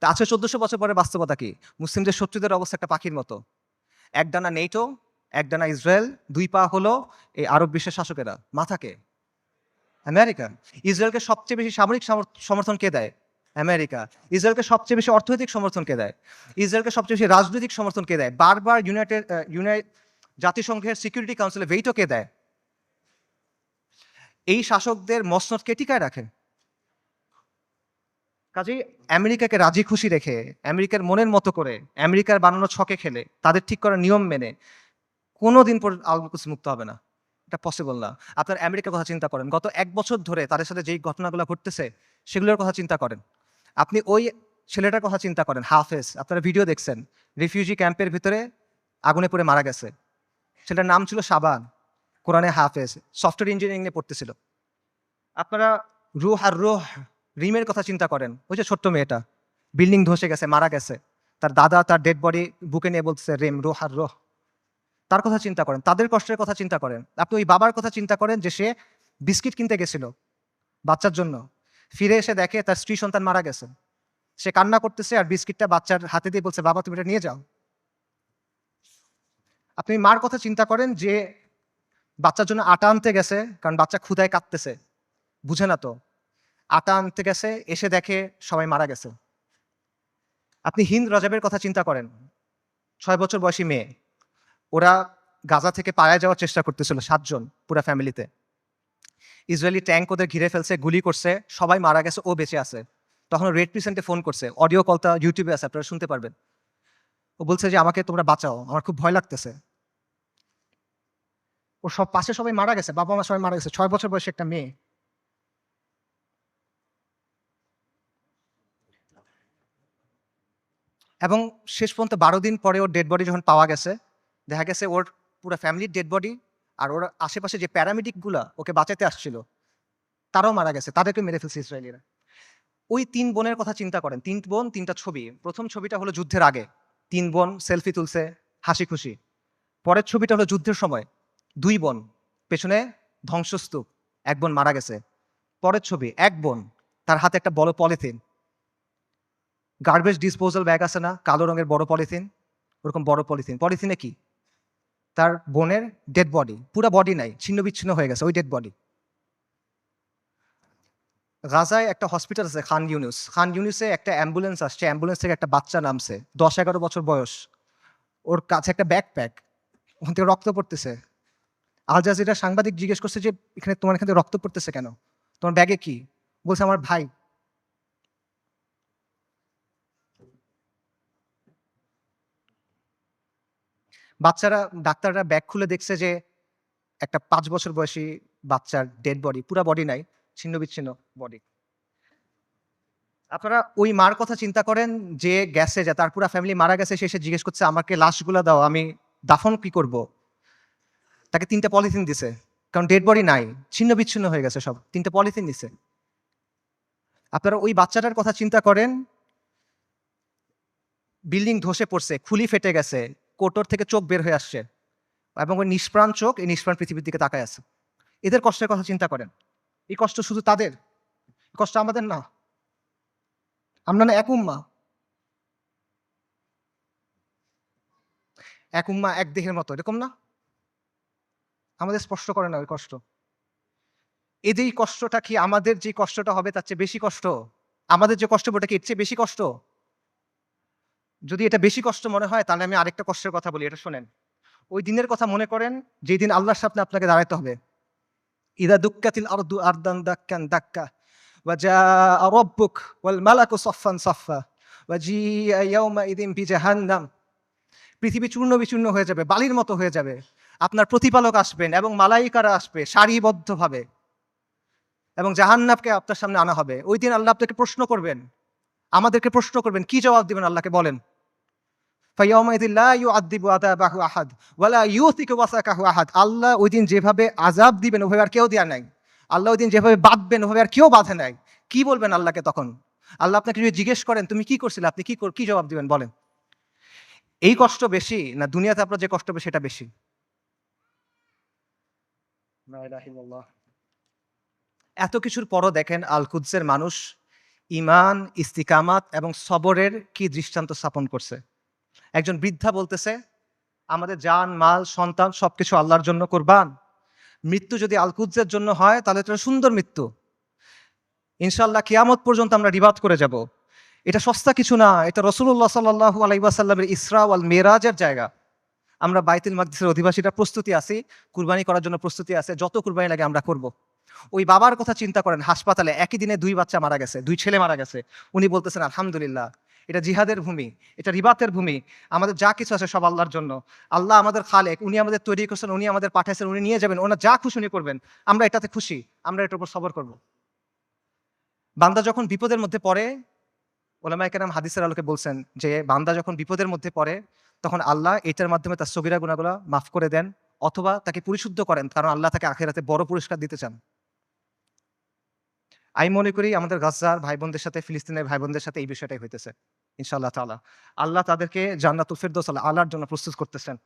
তা আজকে 1400 বছর পরে বাস্তবতা কি? মুসলিমদের শত্রুদের অবস্থা একটা পাখির মতো। এক ডানা নেটো, এক ডানা ইসরায়েল, দুই পা হলো এই আরব বিশ্বের শাসকেরা, মাথাকে আমেরিকা। ইসরায়েলকে সবচেয়ে বেশি সামরিক সমর্থন কে দেয়? আমেরিকা। ইসরায়েলকে সবচেয়ে বেশি অর্থনৈতিক সমর্থন কে দেয়? ইসরায়েলকে সবচেয়ে বেশি রাজনৈতিক সমর্থন কে দেয়? বারবার জাতিসংঘের সিকিউরিটি কাউন্সিলে ভেটো কে দেয়? এই শাসকদের মসনদ কে টিকায় রাখে? কাজেই আমেরিকাকে রাজি খুশি রেখে, আমেরিকার মনের মতো করে, আমেরিকার বানানো ছকে খেলে, তাদের ঠিক করা নিয়ম মেনে কোনোদিন পর আল কুদস মুক্ত হবে না। এটা পসিবল না। আপনার আমেরিকার কথা চিন্তা করেন, গত 1 বছর ধরে তাদের সাথে যেই ঘটনাগুলো ঘটতেছে সেগুলোর কথা চিন্তা করেন। আপনি ওই ছেলেটার কথা চিন্তা করেন, হাফেজ, আপনারা ভিডিও দেখছেন, রিফিউজি ক্যাম্পের ভিতরে আগুনে পড়ে মারা গেছে। ছেলেটার নাম ছিল শাবান, কোরআনে হাফেজ, সফটওয়্যার ইঞ্জিনিয়ারিং নিয়ে পড়তেছিল। আপনারা রুহ আর রুহ রিমের কথা চিন্তা করেন, ওই যে ছোট্ট মেয়েটা বিল্ডিং ধসে গেছে, মারা গেছে, তার দাদা তার ডেড বডি বুকে নিয়ে বলতেছে রিম, রুহ আর রুহ। তার কথা চিন্তা করেন, তাদের কষ্টের কথা চিন্তা করেন। আপনি ওই বাবার কথা চিন্তা করেন যে সে বিস্কিট কিনতে গেছিল বাচ্চার জন্য, ফিরে এসে দেখে তার স্ত্রী সন্তান মারা গেছে। সে কান্না করতেছে আর বিস্কিটটা বাচ্চার হাতে দিয়ে বলছে, বাবা তুমি এটা নিয়ে যাও। আপনি মার কথা চিন্তা করেন যে বাচ্চার জন্য আটা আনতে গেছে, কারণ বাচ্চা ক্ষুধায় কাঁদতেছে, বুঝে না তো, আটা আনতে গেছে, এসে দেখে সবাই মারা গেছে। আপনি হিন্দ রাজাবের কথা চিন্তা করেন, 6 বছর বয়সী মেয়ে, ওরা গাজা থেকে পালায় যাওয়ার চেষ্টা করতেছিল 7 জন পুরা ফ্যামিলিতে। ইসরায়েলি ট্যাঙ্ক ওদের ঘিরে ফেলছে, গুলি করছে, সবাই মারা গেছে, ও বেঁচে আছে। তখন রেড ক্রিসেন্টে ফোন করছে, অডিও কলটা ইউটিউবে আছে, আপনারা শুনতে পারবেন। ও বলছে যে আমাকে তোমরা বাঁচাও, আমার খুব ভয় লাগতেছে। ওর সব পাশে সবাই মারা গেছে, বাবা মা সবাই মারা গেছে, 6 বছর বয়সী একটা মেয়ে। এবং শেষ পর্যন্ত 12 দিন পরে ওর ডেড বডি যখন পাওয়া গেছে, দেখা গেছে ওর পুরো ফ্যামিলির ডেড বডি, আর ওর আশেপাশে যে প্যারামেডিকগুলা ওকে বাঁচাতে আসছিল তারাও মারা গেছে, তাদেরকে মেরে ফেলছে ইসরায়েলিরা। ওই 3 বোনের কথা চিন্তা করেন, 3 বোন 3টা ছবি। প্রথম ছবিটা হলো যুদ্ধের আগে, 3 বোন সেলফি তুলছে হাসি খুশি। পরের ছবিটা হলো যুদ্ধের সময়, 2 বোন, পেছনে ধ্বংসস্তূপ, 1 বোন মারা গেছে। পরের ছবি 1 বোন, তার হাতে একটা বড় পলিথিন, গার্বেজ ডিসপোজাল ব্যাগ আছে না, কালো রঙের বড় পলিথিন, ওরকম বড় পলিথিন। পলিথিনে কি? তার বোনের ডেড বডি, পুরা বডি নাই, ছিন্ন বিচ্ছিন্ন হয়ে গেছে ওই ডেড বডি। গাজায় একটা হসপিটাল আছে খান ইউনুস, খান ইউনুসে একটা অ্যাম্বুলেন্স আসছে, অ্যাম্বুলেন্স থেকে একটা বাচ্চা নামছে, 10-11 বছর বয়স, ওর কাছে একটা ব্যাকপ্যাক, ওখান থেকে রক্ত পড়তেছে। আল জাজিরা সাংবাদিক জিজ্ঞেস করছে যে এখানে তোমার এখান থেকে রক্ত পড়তেছে কেন, তোমার ব্যাগে কি? বলছে আমার ভাই। বাচ্চারা, ডাক্তাররা ব্যাগ খুলে দেখছে যে একটা 5 বছর বয়সী বাচ্চার ডেড বডি, পুরা বডি নাই, ছিন্ন বিচ্ছিন্ন বডি। আপনারা ওই মার কথা চিন্তা করেন যে গেছে, যে তার পুরা ফ্যামিলি মারা গেছে, সে এসে জিজ্ঞেস করছে আমাকে লাশগুলা দাও, আমি দাফন কি করব? তাকে 3টা পলিথিন দিছে, কারণ ডেড বডি নাই, ছিন্ন বিচ্ছিন্ন হয়ে গেছে সব, 3টা পলিথিন দিছে। আপনারা ওই বাচ্চাটার কথা চিন্তা করেন, বিল্ডিং ধসে পড়ছে, খুলি ফেটে গেছে, কোটর থেকে চোখ বের হয়ে আসছে, এবং ওই নিষ্প্রাণ চোখ, এই নিষ্প্রাণ পৃথিবীর দিকে তাকায় আছে। এদের কষ্টের কথা চিন্তা করেন। এই কষ্ট শুধু তাদের, এই কষ্ট আমাদের না। আমরা না এক উম্মা, এক উম্মা এক দেহের মতো, এরকম না? আমাদের স্পষ্ট করে না ওই কষ্ট। এই যে এই কষ্টটা কি আমাদের যে কষ্টটা হবে তার চেয়ে বেশি কষ্ট? আমাদের যে কষ্ট ওটা কি এর চেয়ে বেশি কষ্ট? যদি এটা বেশি কষ্ট মনে হয় তাহলে আমি আরেকটা কষ্টের কথা বলি, এটা শোনেন। ওই দিনের কথা মনে করেন যেই দিন আল্লাহর সামনে আপনাকে দাঁড়াতে হবে। ইদা দুক্কাতিল আরদু আরদান দাক্কান দাক্কা ওয়া জাআ রাব্বুক ওয়াল মালাকু সাফফান সাফফা ওয়া জিআ ইয়াওমাইযিন বিজাহান্নাম। পৃথিবী চূর্ণ বিচূর্ণ হয়ে যাবে, বালির মতো হয়ে যাবে। আপনার প্রতিপালক আসবেন এবং মালাইকারা আসবে সারিবদ্ধভাবে, এবং জাহান্নামকে আপনার সামনে আনা হবে। ওই দিন আল্লাহ আপনাকে প্রশ্ন করবেন, আমাদেরকে প্রশ্ন করবেন, কি জবাব দিবেন আল্লাহকে বলেন? ফাইয়াউমাইযিন লা ইউআযযিবু আযাবাহু আহাদ ওয়া লা ইউথিকু ওয়াসাকাহু আহাদ। আল্লাহ ওই দিন যেভাবে আযাব দিবেন ওভাবে আর কেউ দেয়া নাই। আল্লাহ ওই দিন যেভাবে বাঁধবেন ওভাবে আর কেউ বাঁধে নাই। কি বলবেন আল্লাহকে তখন? আল্লাহ আপনাকে যদি জিজ্ঞেস করেন তুমি কি করছিলে, আপনি কি জবাব দিবেন বলেন? এই কষ্ট বেশি না দুনিয়াতে আপনার যে কষ্ট হবে সেটা বেশি? লা ইলাহা ইল্লাল্লাহ। এত কিছুর পরও দেখেন আল কুদসের মানুষ ঈমান, ইস্তিকামাত এবং সবরের কি দৃষ্টান্ত স্থাপন করছে। একজন বৃদ্ধা বলতেছে, আমাদের জান, মাল, সন্তান সবকিছু আল্লাহর জন্য কুরবান। মৃত্যু যদি আল কুদসের জন্য হয় তাহলে এটা সুন্দর মৃত্যু। ইনশাআল্লাহ কিয়ামত পর্যন্ত আমরা রিবাদ করে যাব। এটা সস্তা কিছু না, এটা রাসূলুল্লাহ সাল্লাল্লাহু আলাইহি ওয়াসাল্লামের ইসরা ওয়াল মিরাজের জায়গা। আমরা বাইতুল মাকদিসের অধিবাসীরা প্রস্তুতি আছি, কুরবানি করার জন্য প্রস্তুতি আছে, যত কুরবানি লাগে আমরা করব। ওই বাবার কথা চিন্তা করেন, হাসপাতালে একই দিনে 2 বাচ্চা মারা গেছে, 2 ছেলে মারা গেছে। উনি বলতেছেন আলহামদুলিল্লাহ, এটা জিহাদের ভূমি, এটা রিবাতের ভূমি, আমাদের যা কিছু আছে সব আল্লাহর জন্য। আল্লাহ আমাদের খালেক, উনি আমাদের তৈরি করছেন, উনি আমাদের পাঠাইছেন, উনি নিয়ে যাবেন, ওনার যা খুশি উনি করবেন, আমরা এটাতে খুশি, আমরা এটার উপর সবর করব। বান্দা যখন বিপদের মধ্যে পড়ে, ওলামায়ে কেরাম হাদিসের আলোকে বলছেন যে বান্দা যখন বিপদের মধ্যে পড়ে তখন আল্লাহ এটার মাধ্যমে তার সগীরা গুনাহগুলো মাফ করে দেন, অথবা তাকে পরিশুদ্ধ করেন, কারণ আল্লাহ তাকে আখিরাতে বড় পুরস্কার দিতে চান। আমি মনে করি আমাদের গাজার ভাই বোনদের সাথে, ফিলিস্তিনের ভাই বোনদের সাথে এই বিষয়টাই হইতেছে ইনশাআল্লাহ তাআলা। আল্লাহ তাদেরকে জান্নাতুল ফিরদৌস আলার জন্য প্রস্তুত করতেছেন।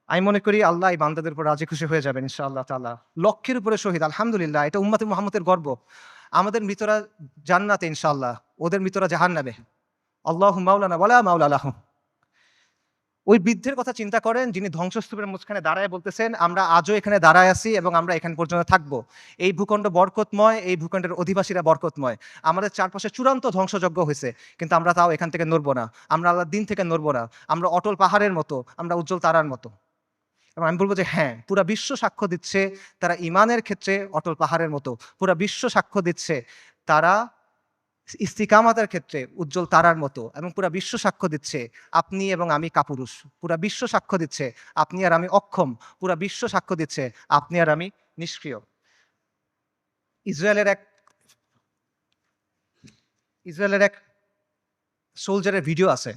আমি মনে করি আল্লাহ এই বান্দাদের উপর রাজি খুশি হয়ে যাবেন ইনশাআল্লাহ তাআলা। লক্ষের উপরে শহীদ, আলহামদুলিল্লাহ, এটা উম্মতে মুহাম্মদের গর্ব। আমাদের মৃতরা জান্নাতে ইনশাআল্লাহ, ওদের মৃতরা জাহান্নামে। আল্লাহু মাওলানা ওয়ালা মাওলা লাহুম। ওই বৃদ্ধের কথা চিন্তা করেন যিনি ধ্বংসস্তূপের মাঝখানে দাঁড়ায় বলতেছেন আমরা আজও এখানে দাঁড়ায় আছি এবং আমরা এখান পর্যন্ত থাকবো। এই ভূখণ্ড বরকতময়, এই ভূখণ্ডের অধিবাসীরা বরকতময়। আমাদের চারপাশে চূড়ান্ত ধ্বংসযজ্ঞ হয়েছে, কিন্তু আমরা তাও এখান থেকে নড়বো না, আমরা আল্লাহর দিন থেকে নড়বো না। আমরা অটল পাহাড়ের মতো, আমরা উজ্জ্বল তারার মতো। এবং আমি বলবো যে হ্যাঁ, পুরা বিশ্ব সাক্ষ্য দিচ্ছে তারা ঈমানের ক্ষেত্রে অটল পাহাড়ের মতো। পুরা বিশ্ব সাক্ষ্য দিচ্ছে তারা ইস্তিকামাতের ক্ষেত্রে উজ্জ্বল তারার মতো, এবং পুরা বিশ্ব সাক্ষ্য দিচ্ছে আপনি এবং আমি কাপুরুষ। পুরা বিশ্ব সাক্ষ্য দিচ্ছে আপনি আর আমি অক্ষম। পুরা বিশ্ব সাক্ষ্য দিচ্ছে আপনি আর আমি নিষ্ক্রিয়। ইসরায়েলের এক ইসরায়েলের এক সোলজারের ভিডিও আছে,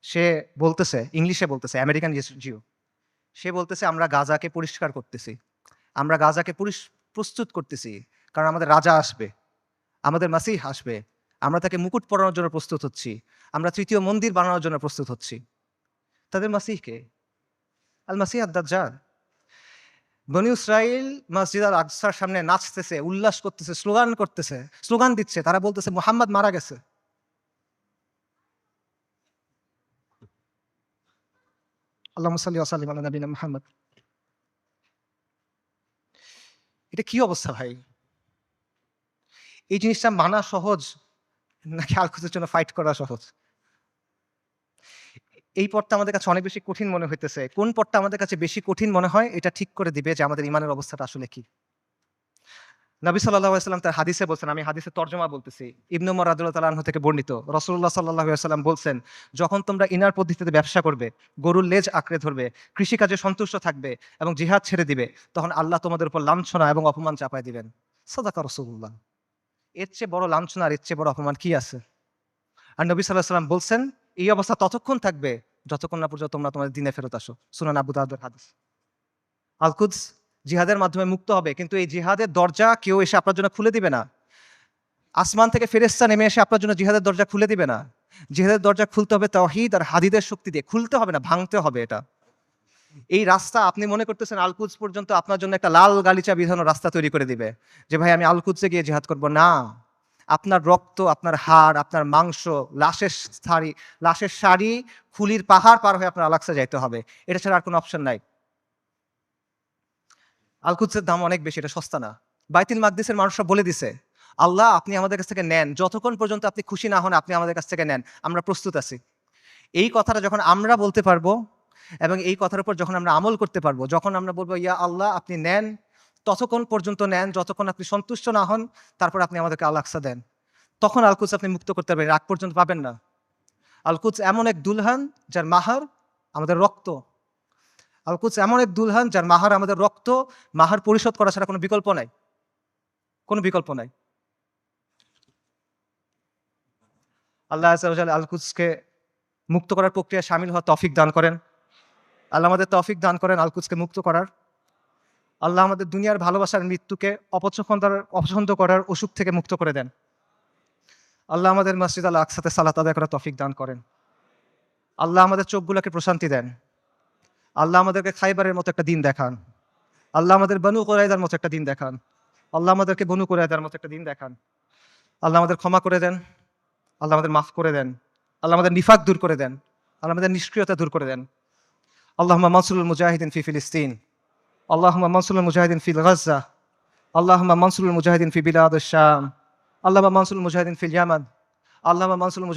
সে বলতেছে, ইংলিশে বলতেছে, আমেরিকান জিও। সে বলতেছে আমরা গাজাকে পরিষ্কার করতেছি, আমরা গাজাকে প্রস্তুত করতেছি, কারণ আমাদের রাজা আসবে, আমাদের মাসিহ আসবে, আমরা তাকে মুকুট পরানোর জন্য প্রস্তুত হচ্ছি, আমরা তৃতীয় মন্দির বানানোর জন্য প্রস্তুত হচ্ছি। তাদের মাসিহকে, আল মাসিহ আদ-দাজ্জাল। বনী ইসরাইল মসজিদ আল আকসার সামনে নাচতেছে, উল্লাস করতেছে, স্লোগান করতেছে, স্লোগান দিচ্ছে, তারা বলতেছে মুহাম্মদ মারা গেছে। আল্লাহুম্মা সাল্লি ওয়া সাল্লিম আলা নবিয়িনা মুহাম্মদ। এটা কি অবস্থা ভাই? এই জিনিসটা মানা সহজ নাকি আল-কুদসের জন্য ফাইট করা সহজ? এই পথটা আমাদের কাছে অনেক বেশি কঠিন মনে হইতেছে। কোন পথটা আমাদের কাছে বেশি কঠিন মনে হয় এটা ঠিক করে দিবে যে আমাদের ঈমানের অবস্থাটা আসলে কি। নবী সাল্লাল্লাহু আলাইহি ওয়াসাল্লাম তার হাদিসে বলছেন, আমি হাদিসের তর্জমা বলতেছি। ইবনে উমর রাদিয়াল্লাহু তাআলা আনহু থেকে বর্ণিত। রাসূলুল্লাহ সাল্লাল্লাহু আলাইহি ওয়াসাল্লাম বলছেন, যখন তোমরা ইনার পদ্ধতিতে ব্যবসা করবে, গরুর লেজ আঁকড়ে ধরবে, কৃষিকাজে সন্তুষ্ট থাকবে এবং জিহাদ ছেড়ে দিবে, তখন আল্লাহ তোমাদের উপর লাঞ্ছনা এবং অপমান চাপায় দিবেন। সাদাকা রাসূলুল্লাহ। এর চেয়ে বড় লাঞ্ছনা আর এর চেয়ে বড় অপমান কি আছে? আর নবী সাল্লাল্লাহু আলাইহি ওয়াসাল্লাম বলছেন, এই অবস্থা ততক্ষণ থাকবে যতক্ষণ না পর্যন্ত তোমরা তোমাদের দ্বীনে ফেরত আসো। সুনান আবু দাউদের হাদিস। আল-কুদস জিহাদের মাধ্যমে মুক্ত হবে, কিন্তু এই জিহাদের দরজা কেউ এসে আপনার জন্য খুলে দিবে না। আসমান থেকে ফেরেশতা নেমে এসে আপনার জন্য জিহাদের দরজা খুলে দিবে না। জিহাদের দরজা খুলতে হবে তাওহীদ আর হাদিদের শক্তি দিয়ে। খুলতে হবে না, ভাঙতে হবে এটা। এই রাস্তা আপনি মনে করতেছেন আল-কুদস পর্যন্ত আপনার জন্য একটা লাল গালিচা বিধানো রাস্তা তৈরি করে দিবে যে ভাই আমি আল-কুদসে গিয়ে জিহাদ করব না। আপনার রক্ত, আপনার হাড়, আপনার মাংস, লাশের শাড়ি, খুলির পাহাড় পার হয়ে আপনার আল-আকসা যাইতে হবে। এটা ছাড়া আর কোনো অপশন নাই। আল-কুদসের দাম অনেক বেশি, এটা সস্তা না। বাইতুল মাকদিসের মানুষরা বলে দিছে, আল্লাহ আপনি আমাদের কাছ থেকে নেন, যতক্ষণ পর্যন্ত আপনি খুশি না হন আপনি আমাদের কাছ থেকে নেন, আমরা প্রস্তুত আছি। এই কথাটা যখন আমরা বলতে পারবো এবং এই কথার উপর যখন আমরা আমল করতে পারবো, যখন আমরা বলবো ইয়া আল্লাহ আপনি নেন, ততক্ষণ পর্যন্ত নেন যতক্ষণ আপনি সন্তুষ্ট না হন, তারপর আপনি আমাদেরকে আল-আকসা দেন, তখন আল-কুদস আপনি মুক্ত করতে পারবেন, আগ পর্যন্ত পাবেন না। আল-কুদস এমন এক দুলহান যার মাহার আমাদের রক্ত। আল-কুদস এমন এক দুলহান যার মাহার আমাদের রক্ত। মাহার পরিশোধ করা ছাড়া কোনো বিকল্প নাই, কোনো বিকল্প নাই। আল্লাহ আযজা ওয়া জাল্লা আল-কুদসকে মুক্ত করার প্রক্রিয়ায় শামিল হওয়ার তৌফিক দান করেন। আল্লাহ আমাদের তৌফিক দান করেন আল-কুদসকে মুক্ত করার। আল্লাহ আমাদের দুনিয়ার ভালোবাসার মৃত্যুকে অপছন্দ করার অসুখ থেকে মুক্ত করে দেন। আল্লাহ আমাদের মসজিদ আল আকসাতে সালাত আদায় করার তৌফিক দান করেন। আল্লাহ আমাদের চোখগুলোকে প্রশান্তি দেন। আল্লাহ আমাদেরকে খাইবারের মতো একটা দিন দেখান। আল্লাহ আমাদের বনু কুরাইযার মতো একটা দিন দেখান। আল্লাহ আমাদেরকে বনু কুরাইযার মতো একটা দিন দেখান। আল্লাহ আমাদের ক্ষমা করে দেন। আল্লাহ আমাদের মাফ করে দেন। আল্লাহ আমাদের নিফাক দূর করে দেন। আল্লাহ আমাদের নিষ্ক্রিয়তা দূর করে দেন। আল্লাহুম্মা মানসুরুল মুজাহিদিন ফি ফিলিস্তিন। আল্লাহুম্মা মানসুরুল মুজাহিদিন ফি গাজ্জা। আল্লাহুম্মা মানসুরুল মুজাহিদিন ফি বিলাদিশ শাম। আল্লাহুম্মা মানসুরুল মুজাহিদিন ফিল ইয়ামান। আল্লাহুম্মা মানসুরুল